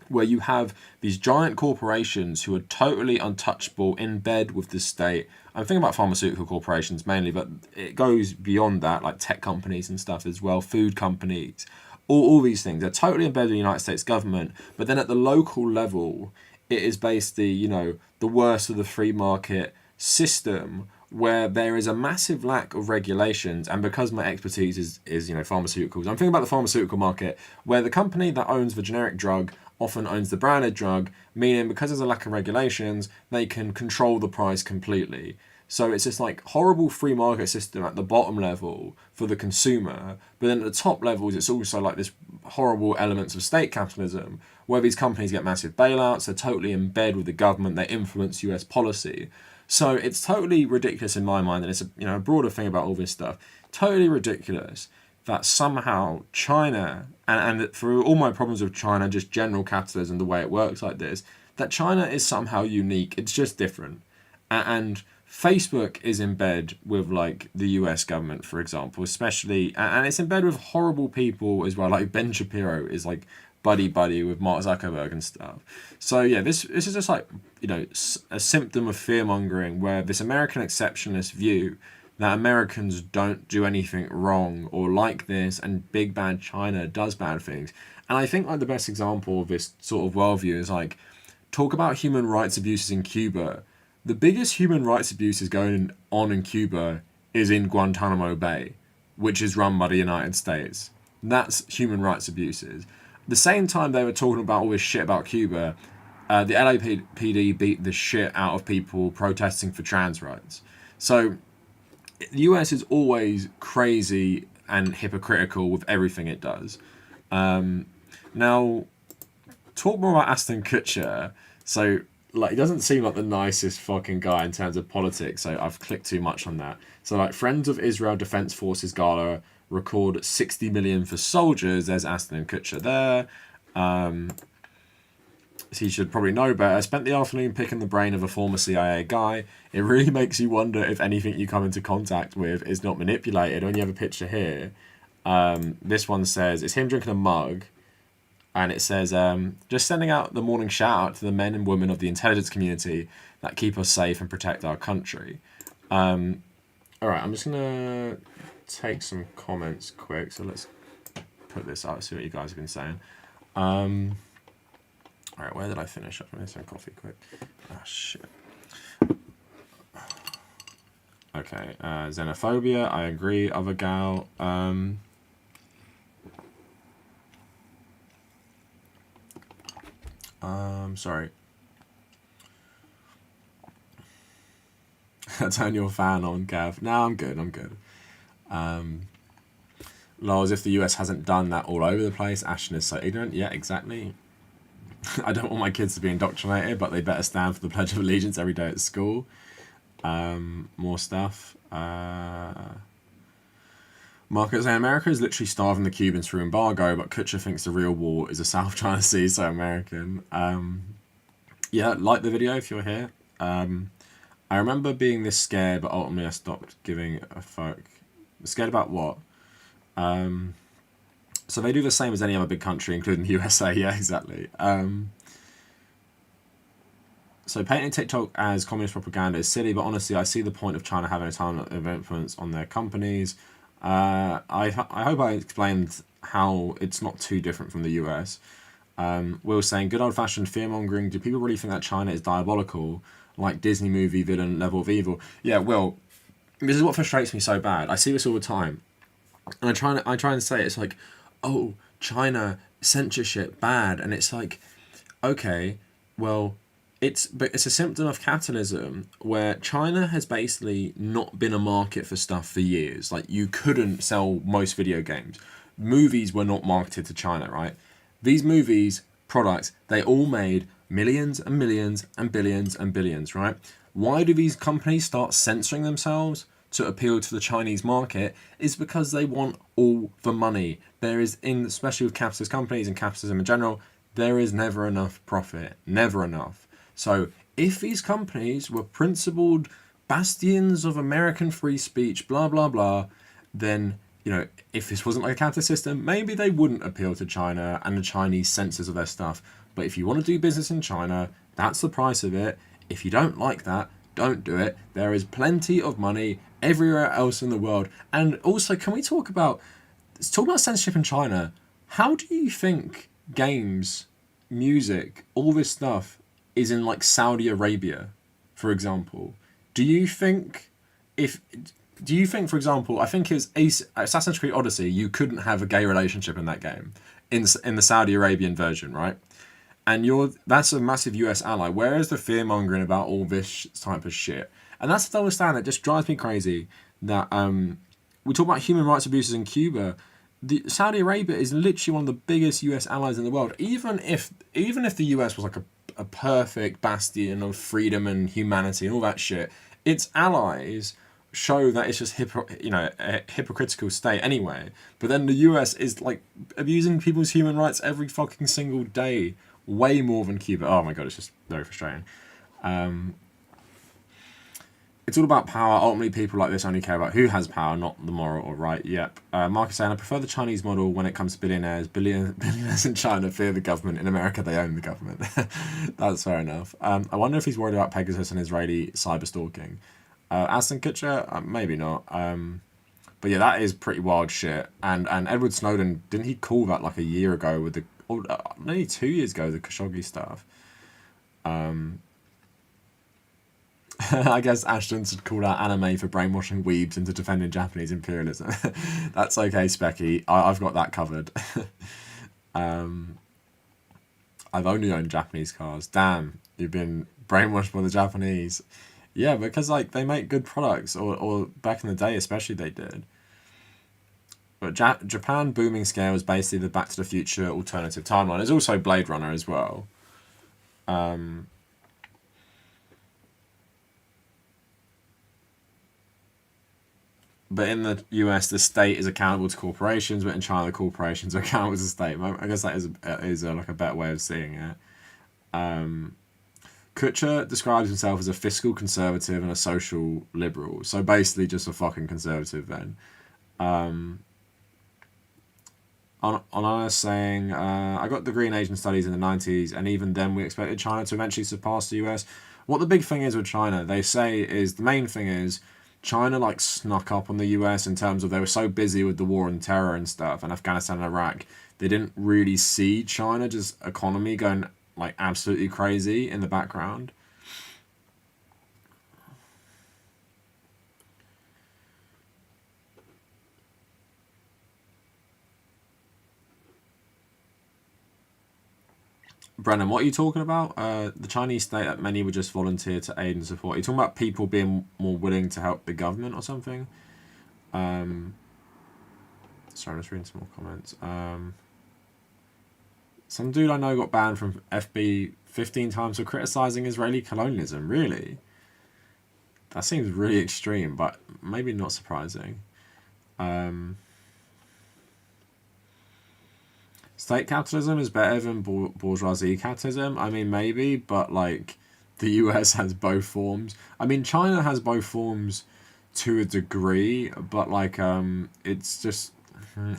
where you have these giant corporations who are totally untouchable, in bed with the state. I'm thinking about pharmaceutical corporations mainly, but it goes beyond that, tech companies and stuff as well, food companies, all these things. They're totally embedded in the United States government, but then at the local level, it is basically, the worst of the free market system, where there is a massive lack of regulations, and because my expertise is pharmaceuticals, I'm thinking about the pharmaceutical market, where the company that owns the generic drug often owns the branded drug, meaning because there's a lack of regulations, they can control the price completely. So it's this like horrible free market system at the bottom level for the consumer, but then at the top levels, it's also like this horrible elements of state capitalism, where these companies get massive bailouts, they're totally in bed with the government, they influence US policy. So it's totally ridiculous in my mind, and it's a broader thing about all this stuff. Totally ridiculous that somehow China, and through all my problems with China, just general capitalism, the way it works like this, that China is somehow unique. It's just different. And Facebook is in bed with like the US government, for example, especially, and it's in bed with horrible people as well. Like Ben Shapiro is like buddy with Mark Zuckerberg and stuff. So yeah, this is just like, a symptom of fear mongering, where this American exceptionalist view that Americans don't do anything wrong or like this, and big bad China does bad things. And I think like the best example of this sort of worldview is like, talk about human rights abuses in Cuba. The biggest human rights abuses going on in Cuba is in Guantanamo Bay, which is run by the United States. That's human rights abuses. The same time they were talking about all this shit about Cuba, the LAPD beat the shit out of people protesting for trans rights. So the US is always crazy and hypocritical with everything it does. Now, talk more about Ashton Kutcher. So, like, he doesn't seem like the nicest fucking guy in terms of politics, so I've clicked too much on that. So, like, Friends of Israel Defense Forces Gala record 60 million for soldiers. There's Ashton Kutcher there. So he should probably know better. I spent the afternoon picking the brain of a former CIA guy. It really makes you wonder if anything you come into contact with is not manipulated. When you have a picture here, this one says, it's him drinking a mug. And it says, just sending out the morning shout out to the men and women of the intelligence community that keep us safe and protect our country. All right, I'm just going to take some comments quick. So let's put this out, see what you guys have been saying. All right, where did I finish up? Let me have some coffee quick. Ah, shit. Okay, xenophobia, I agree. Other gal. Sorry. Turn your fan on, Gav. No, I'm good. Lol, as if the US hasn't done that all over the place. Ashton is so ignorant. Yeah, exactly. I don't want my kids to be indoctrinated, but they better stand for the Pledge of Allegiance every day at school. More stuff. Markets saying America is literally starving the Cubans through embargo, but Kutcher thinks the real war is the South China Sea, so American. Yeah, like the video if you're here. I remember being this scared, but ultimately I stopped giving a fuck. Scared about what? So they do the same as any other big country, including the USA. Yeah, exactly. So painting TikTok as communist propaganda is silly, but honestly, I see the point of China having a ton of influence on their companies. I hope I explained how it's not too different from the US. Will saying, good old-fashioned fear-mongering. Do people really think that China is diabolical, like Disney movie villain level of evil? Yeah, Will, this is what frustrates me so bad. I see this all the time. And I try and say it's like, oh, China, censorship, bad. And it's like, okay, well, it's a symptom of capitalism where China has basically not been a market for stuff for years. Like, you couldn't sell most video games. Movies were not marketed to China, right? These movies, products, they all made millions and millions and billions and billions, right? Why do these companies start censoring themselves to appeal to the Chinese market? Is because they want all the money. There is, especially with capitalist companies and capitalism in general, there is never enough profit, never enough. So if these companies were principled bastions of American free speech, blah, blah, blah, then, if this wasn't like a capitalist system, maybe they wouldn't appeal to China and the Chinese censors of their stuff. But if you want to do business in China, that's the price of it. If you don't like that, don't do it. There is plenty of money everywhere else in the world. And also, can we talk about censorship in China? How do you think games, music, all this stuff is in like Saudi Arabia, for example? Do you think if do you think, for example, I think it was Assassin's Creed Odyssey, you couldn't have a gay relationship in that game, in the Saudi Arabian version, right? And that's a massive US ally. Where is the fear mongering about all this type of shit? And that's the double standard that just drives me crazy. That we talk about human rights abuses in Cuba. Saudi Arabia is literally one of the biggest US allies in the world. Even if the US was like a perfect bastion of freedom and humanity and all that shit, its allies show that it's just a hypocritical state anyway. But then the US is like abusing people's human rights every fucking single day, way more than Cuba. Oh my god, it's just very frustrating. It's all about power. Ultimately, people like this only care about who has power, not the moral or right. Yep. Mark is saying, I prefer the Chinese model when it comes to billionaires. Billionaires in China fear the government. In America, they own the government. That's fair enough. I wonder if he's worried about Pegasus and Israeli cyber stalking. Ashton Kutcher? Maybe not. But yeah, that is pretty wild shit. And Edward Snowden, didn't he call that like a year ago with the... maybe 2 years ago, the Khashoggi stuff. I guess Ashton should call out anime for brainwashing weebs into defending Japanese imperialism. That's okay, Specky. I've got that covered. I've only owned Japanese cars. Damn, you've been brainwashed by the Japanese. Yeah, because like they make good products, or back in the day especially they did. But Japan booming scale is basically the Back to the Future alternative timeline. There's also Blade Runner as well. But in the US, the state is accountable to corporations, but in China, the corporations are accountable to the state. I guess that is like a better way of seeing it. Kutcher describes himself as a fiscal conservative and a social liberal. So basically just a fucking conservative then. Anna saying, I got a degree in Asian studies in the 90s, and even then we expected China to eventually surpass the US. What the big thing is with China, they say is, the main thing is, China like snuck up on the US in terms of they were so busy with the war on terror and stuff, and Afghanistan and Iraq, they didn't really see China just economy going like absolutely crazy in the background. Brennan, what are you talking about? The Chinese state that many would just volunteer to aid and support. Are you talking about people being more willing to help the government or something? Sorry, I'm just reading some more comments. Some dude I know got banned from FB 15 times for criticising Israeli colonialism. Really? That seems really extreme, but maybe not surprising. State capitalism is better than bourgeoisie capitalism. I mean, maybe, but like the US has both forms. I mean, China has both forms to a degree, but like it's just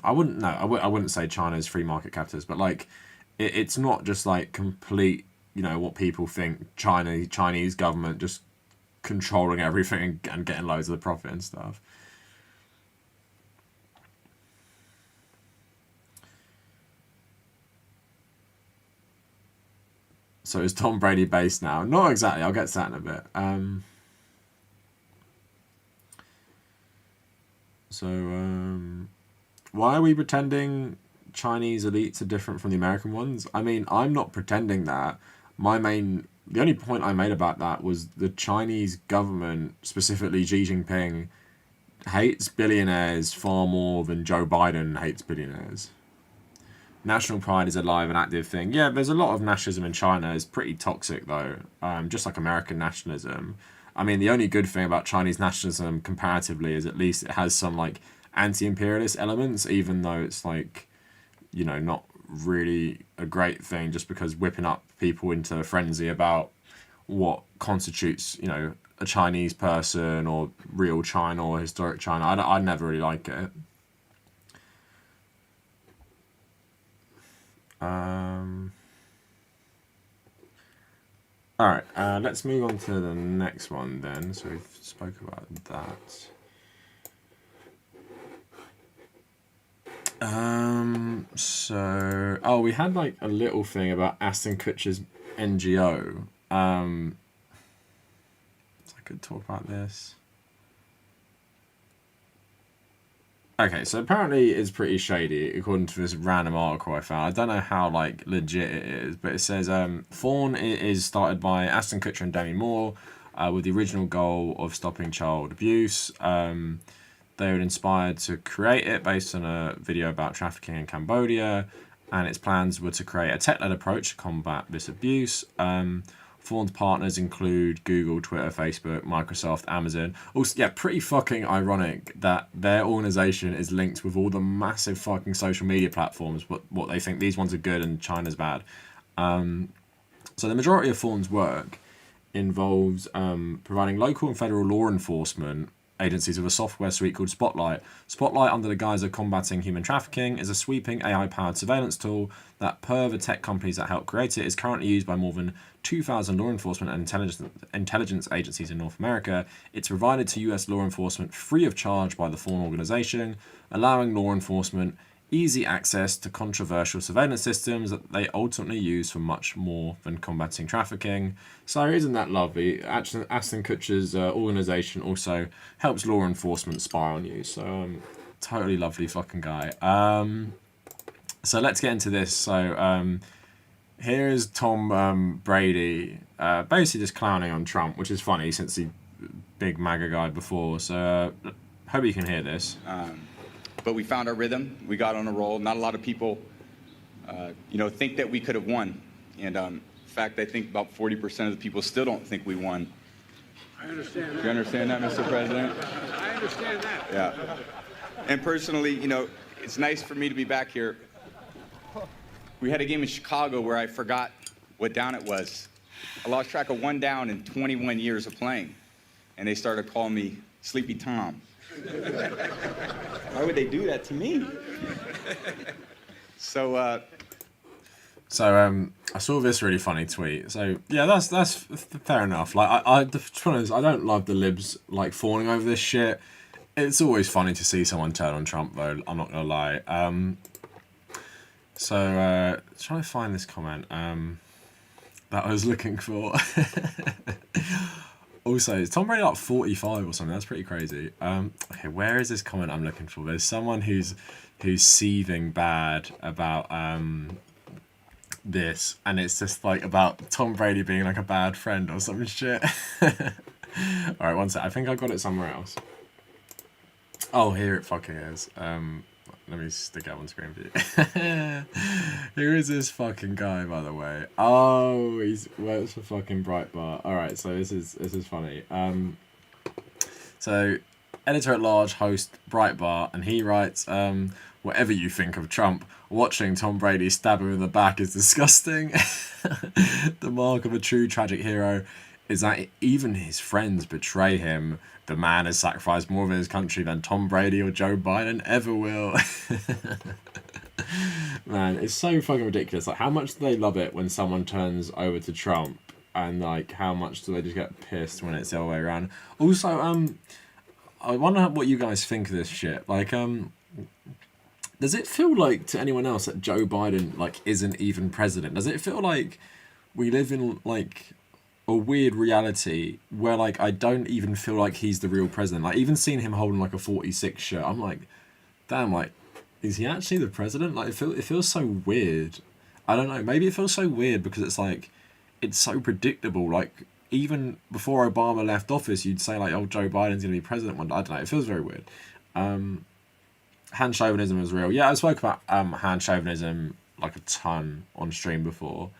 I wouldn't say China is free market capitalist, but like it's not just like complete, what people think, Chinese government just controlling everything and getting loads of the profit and stuff. So is Tom Brady based now? Not exactly. I'll get to that in a bit. Why are we pretending Chinese elites are different from the American ones? I mean, I'm not pretending that. The only point I made about that was the Chinese government, specifically Xi Jinping, hates billionaires far more than Joe Biden hates billionaires. National pride is a live and active thing. Yeah, there's a lot of nationalism in China. It's pretty toxic, though, just like American nationalism. I mean, the only good thing about Chinese nationalism comparatively is at least it has some, like, anti-imperialist elements, even though it's, like, not really a great thing, just because whipping up people into a frenzy about what constitutes, a Chinese person or real China or historic China. I never really like it. Alright, let's move on to the next one then. So we've spoke about that. We had like a little thing about Ashton Kutcher's NGO. So I could talk about this. Okay, so apparently it's pretty shady according to this random article I found. I don't know how like legit it is, but it says Fawn is started by Ashton Kutcher and Demi Moore with the original goal of stopping child abuse. They were inspired to create it based on a video about trafficking in Cambodia, and its plans were to create a tech-led approach to combat this abuse. Fawn's partners include Google, Twitter, Facebook, Microsoft, Amazon. Also, yeah, pretty fucking ironic that their organization is linked with all the massive fucking social media platforms, but what they think these ones are good and China's bad. So the majority of Fawn's work involves providing local and federal law enforcement agencies with a software suite called Spotlight. Spotlight, under the guise of combating human trafficking, is a sweeping AI-powered surveillance tool that, per the tech companies that help create it, is currently used by more than 2,000 law enforcement and intelligence agencies in North America. It's provided to US law enforcement free of charge by the Fawn organization, allowing law enforcement easy access to controversial surveillance systems that they ultimately use for much more than combating trafficking. So isn't that lovely? Ashton Kutcher's organisation also helps law enforcement spy on you. So totally lovely fucking guy. So let's get into this. So here is Tom Brady basically just clowning on Trump, which is funny since he big MAGA guy before. So hope you can hear this. But we found our rhythm. We got on a roll. Not a lot of people, think that we could have won. And in fact, I think about 40% of the people still don't think we won. I understand that. You understand that, Mr. President? I understand that. Yeah. And personally, it's nice for me to be back here. We had a game in Chicago where I forgot what down it was. I lost track of one down in 21 years of playing. And they started calling me Sleepy Tom. Why would they do that to me? So I saw this really funny tweet. So yeah, that's fair enough. Like to be honest, I don't love the libs like fawning over this shit. It's always funny to see someone turn on Trump though. I'm not gonna lie. Trying to find this comment that I was looking for. Also, is Tom Brady like 45 or something? That's pretty crazy. Okay, where is this comment I'm looking for? There's someone who's seething bad about this, and it's just like about Tom Brady being like a bad friend or some shit. All right, one sec. I think I got it somewhere else. Oh, here it fucking is. Let me stick it up on screen for you. Who is this fucking guy, by the way? Oh, he's works for fucking Breitbart. All right, so this is funny. So editor-at-large host Breitbart, and he writes, whatever you think of Trump, watching Tom Brady stab him in the back is disgusting. The mark of a true tragic hero is that even his friends betray him. The man has sacrificed more of his country than Tom Brady or Joe Biden ever will. Man, it's so fucking ridiculous. Like, how much do they love it when someone turns over to Trump, and like, how much do they just get pissed when it's the other way around? Also, I wonder what you guys think of this shit. Like, does it feel like to anyone else that Joe Biden like isn't even president? Does it feel like we live in like a weird reality where like I don't even feel like he's the real president? Like, even seeing him holding like a 46 shirt, I'm like, damn, like, is he actually the president? Like, it feels so weird. I don't know, maybe it feels so weird because it's like, it's so predictable. Like, even before Obama left office, you'd say like, oh, Joe Biden's gonna be president one day. I don't know, it feels very weird. Hand chauvinism is real. Yeah, I spoke about hand chauvinism like a ton on stream before.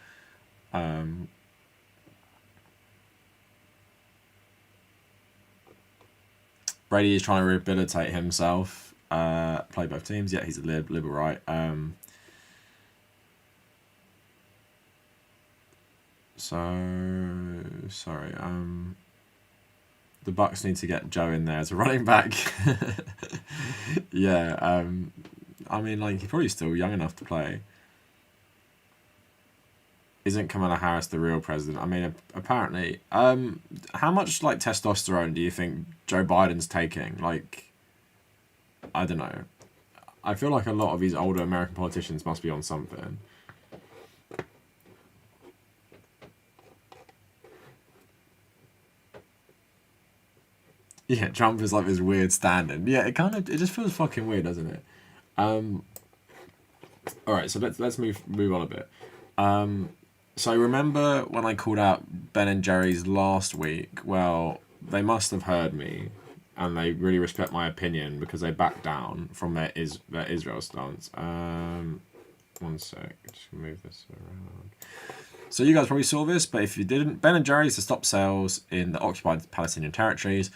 Brady is trying to rehabilitate himself. Play both teams. Yeah, he's a liberal, right? Sorry. The Bucks need to get Joe in there as a running back. Yeah. I mean, like, he's probably still young enough to play. Isn't Kamala Harris the real president? I mean, apparently. How much like testosterone do you think Joe Biden's taking? Like, I don't know. I feel like a lot of these older American politicians must be on something. Yeah, Trump is like this weird stand-in. Yeah, it just feels fucking weird, doesn't it? All right, so let's move on a bit. So remember when I called out Ben and Jerry's last week? Well, they must have heard me, and they really respect my opinion because they backed down from their Israel stance. One sec, just move this around. So you guys probably saw this, but if you didn't, Ben and Jerry's to stop sales in the occupied Palestinian territories.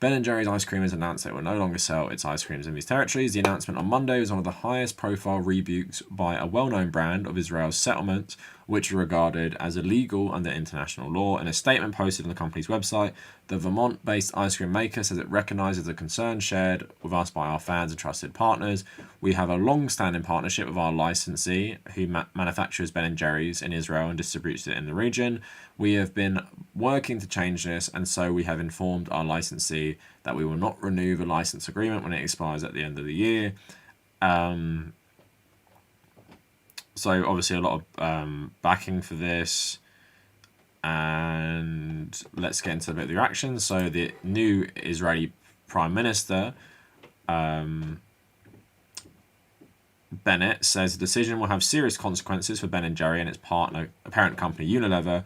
Ben and Jerry's ice cream has announced it will no longer sell its ice creams in these territories. The announcement on Monday was one of the highest profile rebukes by a well-known brand of Israel's settlement, which are regarded as illegal under international law. In a statement posted on the company's website, the Vermont-based ice cream maker says it recognises the concern shared with us by our fans and trusted partners. We have a long-standing partnership with our licensee, who manufactures Ben & Jerry's in Israel and distributes it in the region. We have been working to change this, and so we have informed our licensee that we will not renew the license agreement when it expires at the end of the year. So obviously a lot of backing for this. And let's get into a bit of the reaction. So the new Israeli Prime Minister, Bennett, says the decision will have serious consequences for Ben & Jerry and its parent company Unilever.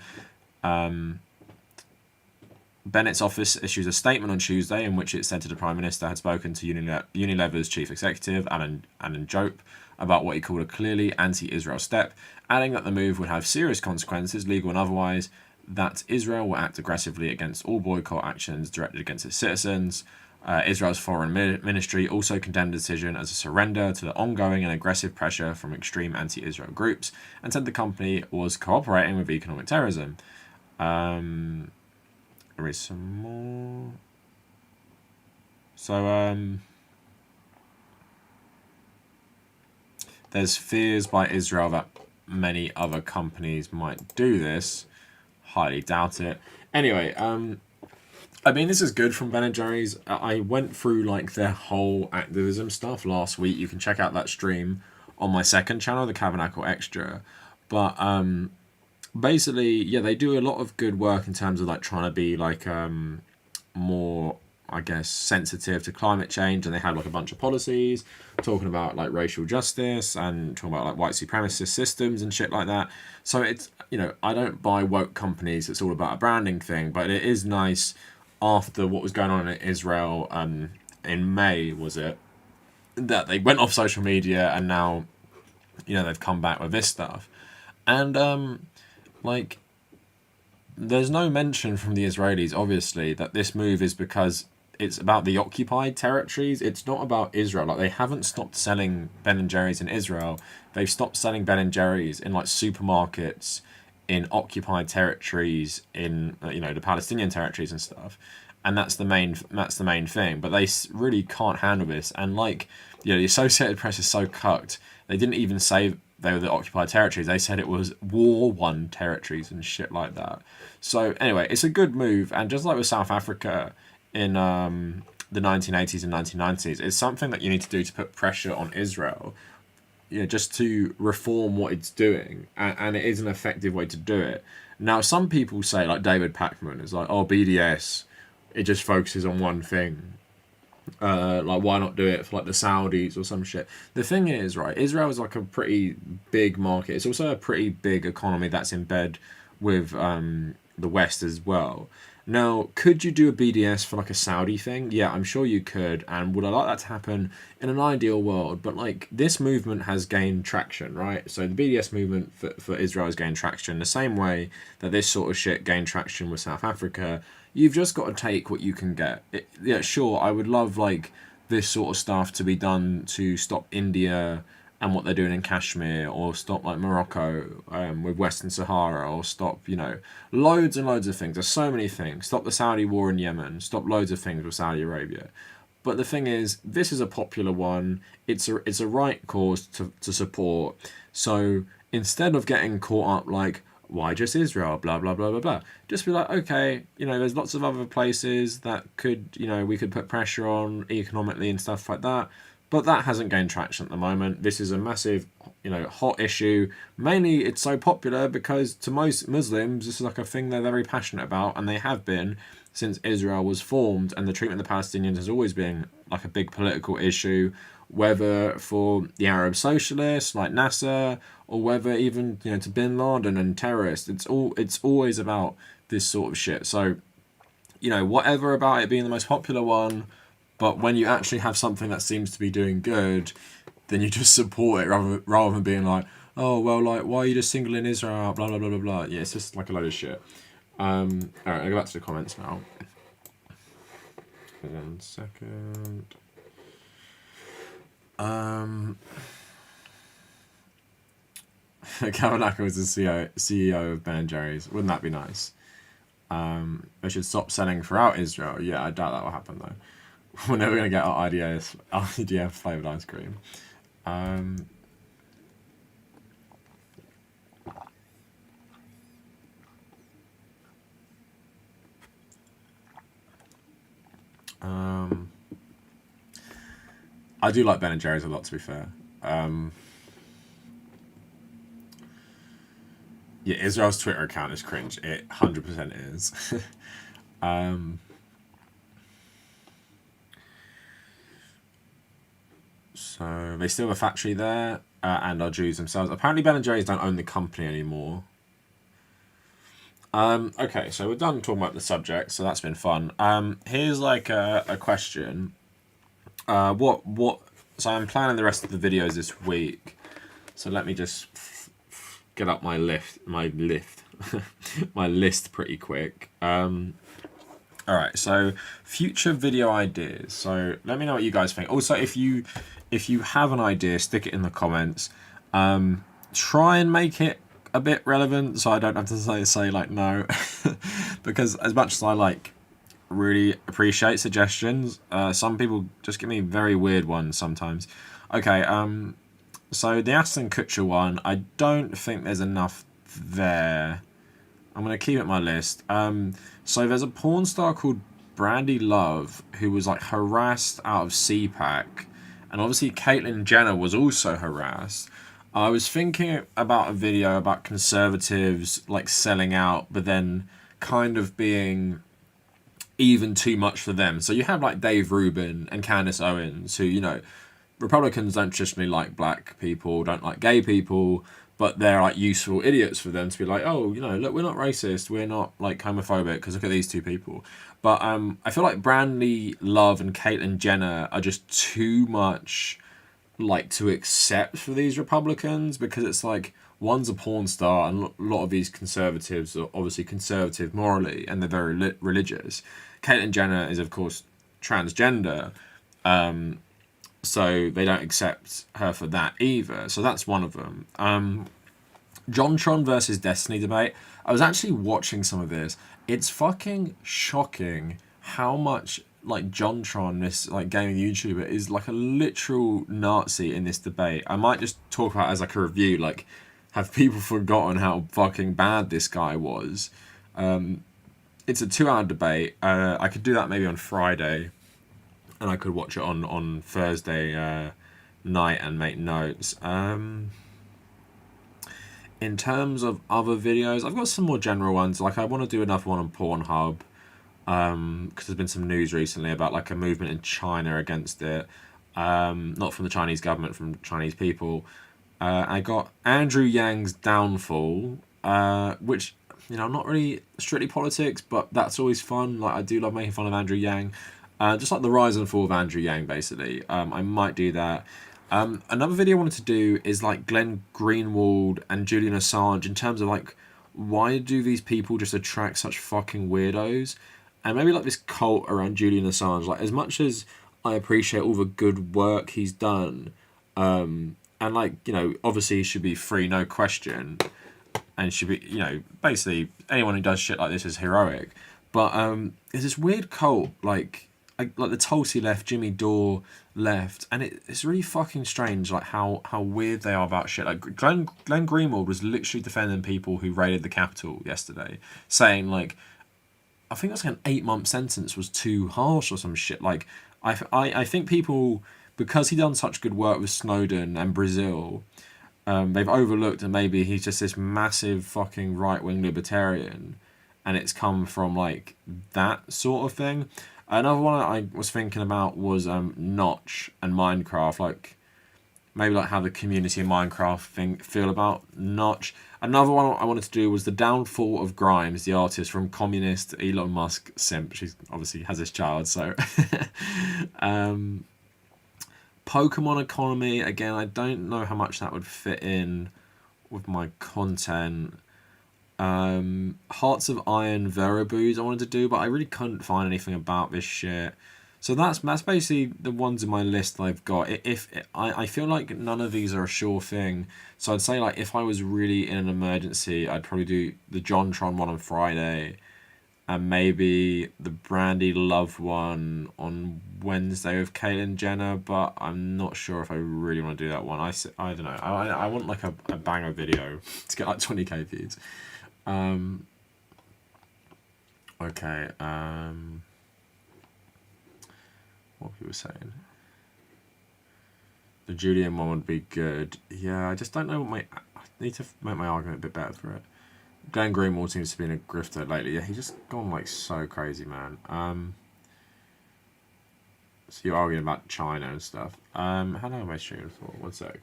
Bennett's office issues a statement on Tuesday in which it said to the Prime Minister had spoken to Unilever's chief executive, Alan Jope, about what he called a clearly anti-Israel step, adding that the move would have serious consequences, legal and otherwise, that Israel will act aggressively against all boycott actions directed against its citizens. Israel's foreign ministry also condemned the decision as a surrender to the ongoing and aggressive pressure from extreme anti-Israel groups and said the company was cooperating with economic terrorism. There is some more. So, there's fears by Israel that many other companies might do this. Highly doubt it. Anyway, I mean, this is good from Ben & Jerry's. I went through like their whole activism stuff last week. You can check out that stream on my second channel, the Kavernacle Extra. But basically, yeah, they do a lot of good work in terms of like trying to be like more, I guess, sensitive to climate change, and they have like a bunch of policies talking about like racial justice and talking about like white supremacist systems and shit like that. So it's, you know, I don't buy woke companies. It's all about a branding thing, but it is nice after what was going on in Israel in May, was it, that they went off social media and now, you know, they've come back with this stuff. And like, there's no mention from the Israelis, obviously, that this move is because it's about the occupied territories. It's not about Israel. Like, they haven't stopped selling Ben & Jerry's in Israel. They've stopped selling Ben & Jerry's in like supermarkets in occupied territories in, you know, the Palestinian territories and stuff. And that's the main thing. But they really can't handle this. And like, you know, the Associated Press is so cucked. They didn't even say they were the occupied territories. They said it was war-won territories and shit like that. So anyway, it's a good move. And just like with South Africa in the 1980s and 1990s, it's something that you need to do to put pressure on Israel, you know, just to reform what it's doing. And it is an effective way to do it. Now, some people say, like David Pacman is like, oh, BDS, it just focuses on one thing. Like, why not do it for like the Saudis or some shit? The thing is, right, Israel is like a pretty big market. It's also a pretty big economy that's in bed with the West as well. Now, could you do a BDS for like a Saudi thing? Yeah, I'm sure you could. And would I like that to happen in an ideal world? But like, this movement has gained traction, right? So the BDS movement for Israel has gained traction the same way that this sort of shit gained traction with South Africa. You've just got to take what you can get. Yeah, sure, I would love like this sort of stuff to be done to stop India and what they're doing in Kashmir, or stop like Morocco with Western Sahara, or stop, you know, loads and loads of things. There's so many things. Stop the Saudi war in Yemen. Stop loads of things with Saudi Arabia. But the thing is, this is a popular one. It's a right cause to support. So instead of getting caught up like, why just Israel, blah, blah, blah, blah, blah, just be like, okay, you know, there's lots of other places that could, you know, we could put pressure on economically and stuff like that. But that hasn't gained traction at the moment. This is a massive, you know, hot issue. Mainly it's so popular because to most Muslims, this is like a thing they're very passionate about, and they have been since Israel was formed, and the treatment of the Palestinians has always been like a big political issue, whether for the Arab socialists like Nasser, or whether even to Bin Laden and terrorists. It's always about this sort of shit. So whatever about it being the most popular one, but when you actually have something that seems to be doing good, then you just support it rather than being like, oh well, like why are you just singling Israel out, blah blah blah blah blah. Yeah, it's just like a load of shit. All right, I'll go back to the comments now. 1 second. Kavernacle is the CEO of Ben & Jerry's. Wouldn't that be nice? They should stop selling throughout Israel. Yeah, I doubt that will happen though. We're never going to get our IDF flavoured ice cream. I do like Ben & Jerry's a lot, to be fair. Yeah, Israel's Twitter account is cringe. It 100% is. So they still have a factory there, and are Jews themselves. Apparently Ben & Jerry's don't own the company anymore. Okay, so we're done talking about the subject, so that's been fun. Here's like a question. So I'm planning the rest of the videos this week. So let me just get up my list pretty quick. Alright, so future video ideas. So let me know what you guys think. Also, if you have an idea, stick it in the comments. Try and make it a bit relevant so I don't have to say like no. Because as much as I like really appreciate suggestions, some people just give me very weird ones sometimes. Okay, so the Ashton Kutcher one, I don't think there's enough there. I'm going to keep it on my list. So there's a porn star called Brady Love who was like harassed out of CPAC, and obviously Caitlyn Jenner was also harassed. I was thinking about a video about conservatives like selling out, but then kind of being even too much for them. So you have like Dave Rubin and Candace Owens, who, Republicans don't traditionally like black people, don't like gay people, but they're like useful idiots for them to be like, oh, look, we're not racist, we're not like homophobic, because look at these two people. But I feel like Brady Love and Caitlyn Jenner are just too much like to accept for these Republicans, because it's like one's a porn star, and a lot of these conservatives are obviously conservative morally, and they're very religious. Caitlyn Jenner is of course transgender, so they don't accept her for that either. So that's one of them. JonTron versus Destiny debate. I was actually watching some of this. It's fucking shocking how much like JonTron, this like gaming YouTuber, is like a literal Nazi in this debate. I might just talk about it as like a review, like have people forgotten how fucking bad this guy was. It's a 2-hour debate. I could do that maybe on Friday, and I could watch it on Thursday night and make notes. In terms of other videos, I've got some more general ones. Like I want to do another one on Pornhub, because there's been some news recently about like a movement in China against it. Not from the Chinese government, from Chinese people. I got Andrew Yang's downfall, which, I'm not really strictly politics, but that's always fun. Like I do love making fun of Andrew Yang. Just like the rise and fall of Andrew Yang, basically. I might do that. Another video I wanted to do is like Glenn Greenwald and Julian Assange, in terms of like, why do these people just attract such fucking weirdos? And maybe like this cult around Julian Assange. Like as much as I appreciate all the good work he's done, and like, obviously he should be free, no question, and should be, basically anyone who does shit like this is heroic. But there's this weird cult, like the Tulsi left, Jimmy Dore left, and it's really fucking strange, like how weird they are about shit. Like Glenn Greenwald was literally defending people who raided the Capitol yesterday, saying like, I think that's like an 8-month sentence was too harsh or some shit. Like I think people, because he done such good work with Snowden and Brazil, they've overlooked, and maybe he's just this massive fucking right-wing libertarian, and it's come from like that sort of thing. Another one I was thinking about was Notch and Minecraft, like maybe like how the community in Minecraft feel about Notch. Another one I wanted to do was the downfall of Grimes, the artist from communist Elon Musk simp. She obviously has this child, so. Pokemon economy, again, I don't know how much that would fit in with my content. Hearts of Iron Verabooz I wanted to do, but I really couldn't find anything about this shit. So that's basically the ones in my list I've got. I feel like none of these are a sure thing, so I'd say like if I was really in an emergency, I'd probably do the JonTron one on Friday, and maybe the Brandy Love one on Wednesday with Caitlyn Jenner. But I'm not sure if I really want to do that one. I don't know. I want like a banger video to get like 20k views. Okay. What people were saying. The Julian one would be good. Yeah, I just don't know I need to make my argument a bit better for it. Glenn Greenwald seems to be in a grifter lately. Yeah, he's just gone like so crazy, man. So you're arguing about China and stuff. How long am I streaming for? 1 sec.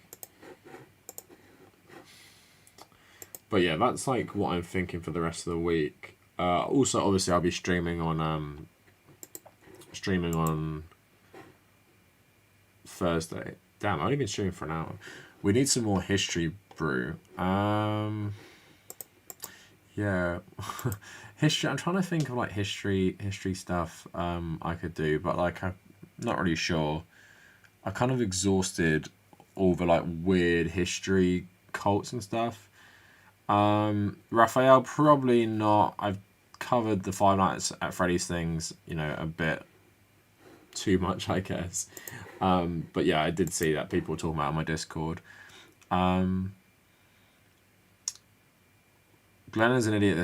But yeah, that's like what I'm thinking for the rest of the week. Also, obviously, I'll be streaming on Thursday. Damn, I've only been streaming for an hour. We need some more history brew. Yeah, history. I'm trying to think of like history stuff I could do, but like I'm not really sure. I kind of exhausted all the like weird history cults and stuff. Raphael, probably not. I've covered the Five Nights at Freddy's things, you know, a bit too much, I guess. But yeah, I did see that people were talking about it on my Discord. Glenn is an idiot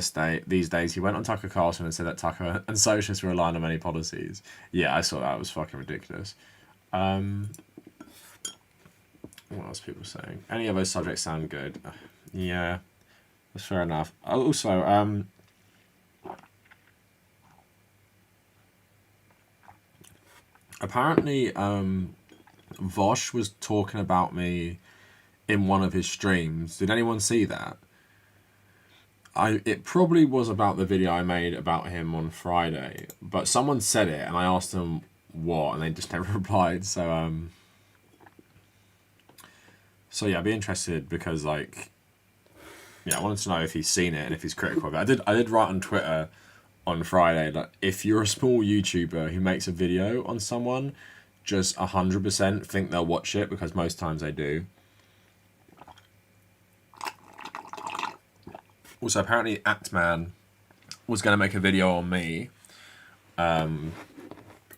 these days. He went on Tucker Carlson and said that Tucker and socialists were aligned on many policies. Yeah, I saw that. It was fucking ridiculous. What else are people saying? Any of those subjects sound good. Yeah, that's fair enough. Also, apparently, Vosh was talking about me in one of his streams. Did anyone see that? It probably was about the video I made about him on Friday, but someone said it and I asked them what, and they just never replied. So yeah, I'd be interested because like, yeah, I wanted to know if he's seen it and if he's critical of it. I did write on Twitter on Friday that if you're a small YouTuber who makes a video on someone, just 100% think they'll watch it, because most times they do. Also, apparently Atman was going to make a video on me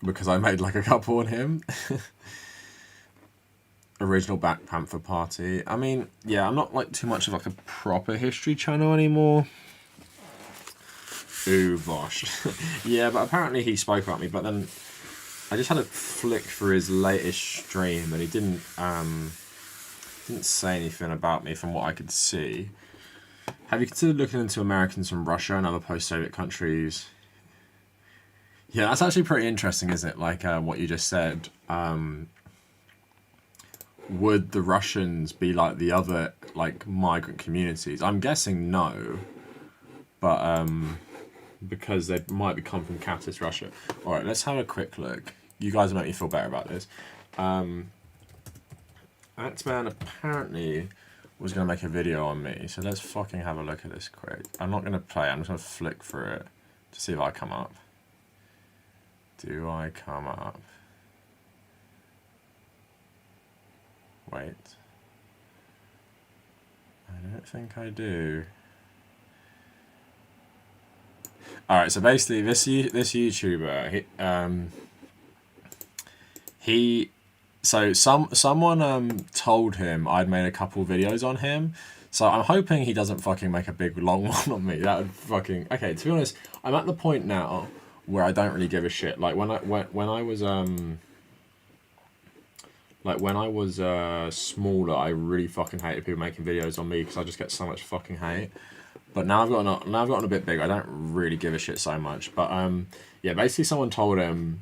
because I made like a couple on him. Original Black Panther Party. I mean, yeah, I'm not like too much of like a proper history channel anymore. Ooh, Vosh. Yeah, but apparently he spoke about me, but then I just had a flick for his latest stream and he didn't say anything about me from what I could see. Have you considered looking into Americans from Russia and other post-Soviet countries? Yeah, that's actually pretty interesting, isn't it? Like what you just said. Would the Russians be like the other like migrant communities? I'm guessing no, but because they might be come from capitalist Russia. All right, let's have a quick look. You guys will make me feel better about this. Atman apparently was going to make a video on me, so let's fucking have a look at this quick. I'm not going to play it, I'm just going to flick through it to see if I come up. Do I come up? Wait. I don't think I do. Alright, so basically this YouTuber, someone told him I'd made a couple videos on him, so I'm hoping he doesn't fucking make a big long one on me. That would fucking... Okay, to be honest, I'm at the point now where I don't really give a shit. Like when I was smaller, I really fucking hated people making videos on me because I just get so much fucking hate. But now I've gotten a bit bigger. I don't really give a shit so much. But yeah, basically someone told him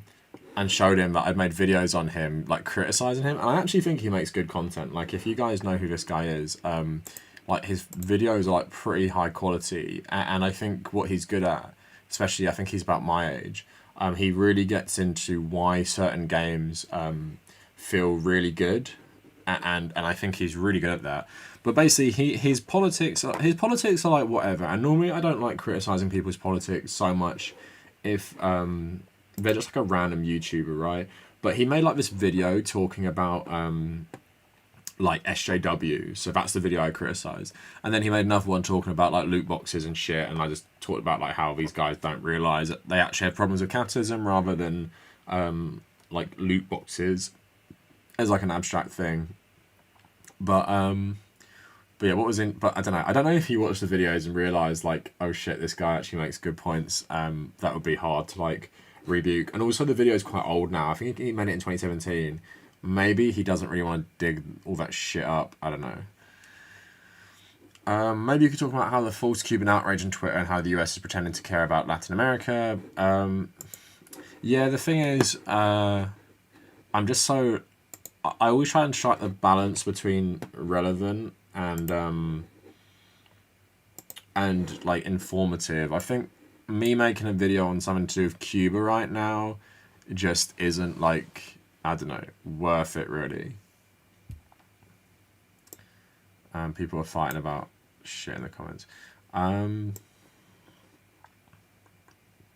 and showed him that I'd made videos on him, like criticizing him, and I actually think he makes good content. Like, if you guys know who this guy is, like, his videos are like pretty high quality, and I think what he's good at, especially I think he's about my age, he really gets into why certain games feel really good, and I think he's really good at that. But basically, his politics are like whatever. And normally, I don't like criticizing people's politics so much if they're just like a random YouTuber, right? But he made like this video talking about like SJW, so that's the video I criticized. And then he made another one talking about like loot boxes and shit, and I just talked about like how these guys don't realize that they actually have problems with capitalism rather than like loot boxes as like an abstract thing. But yeah, but I don't know if he watched the videos and realized like, oh shit, this guy actually makes good points. That would be hard to like rebuke. And also the video is quite old now. I think he made it in 2017. Maybe he doesn't really want to dig all that shit up. I don't know. Maybe you could talk about how the false Cuban outrage on Twitter and how the US is pretending to care about Latin America. Yeah, the thing is, I'm just so... I always try and strike the balance between relevant and like informative. I think me making a video on something to do with Cuba right now just isn't like, I don't know, worth it really. People are fighting about shit in the comments.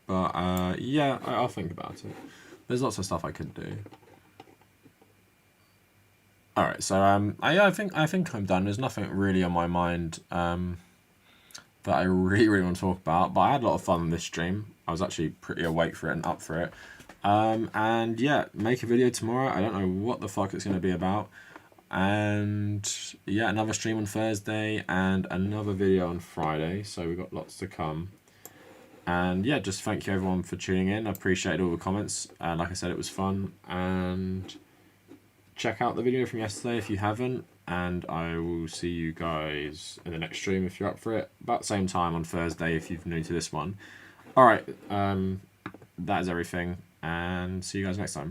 But yeah, I'll think about it. There's lots of stuff I could do. All right, so I think I'm done. There's nothing really on my mind that I really want to talk about. But I had a lot of fun on this stream. I was actually pretty awake for it and up for it. And yeah, make a video tomorrow. I don't know what the fuck it's going to be about. And yeah, another stream on Thursday and another video on Friday. So we've got lots to come. And yeah, just thank you everyone for tuning in. I appreciated all the comments. Like I said, it was fun. And check out the video from yesterday if you haven't. And I will see you guys in the next stream if you're up for it. About the same time on Thursday if you're new to this one. Alright, that is everything. And see you guys next time.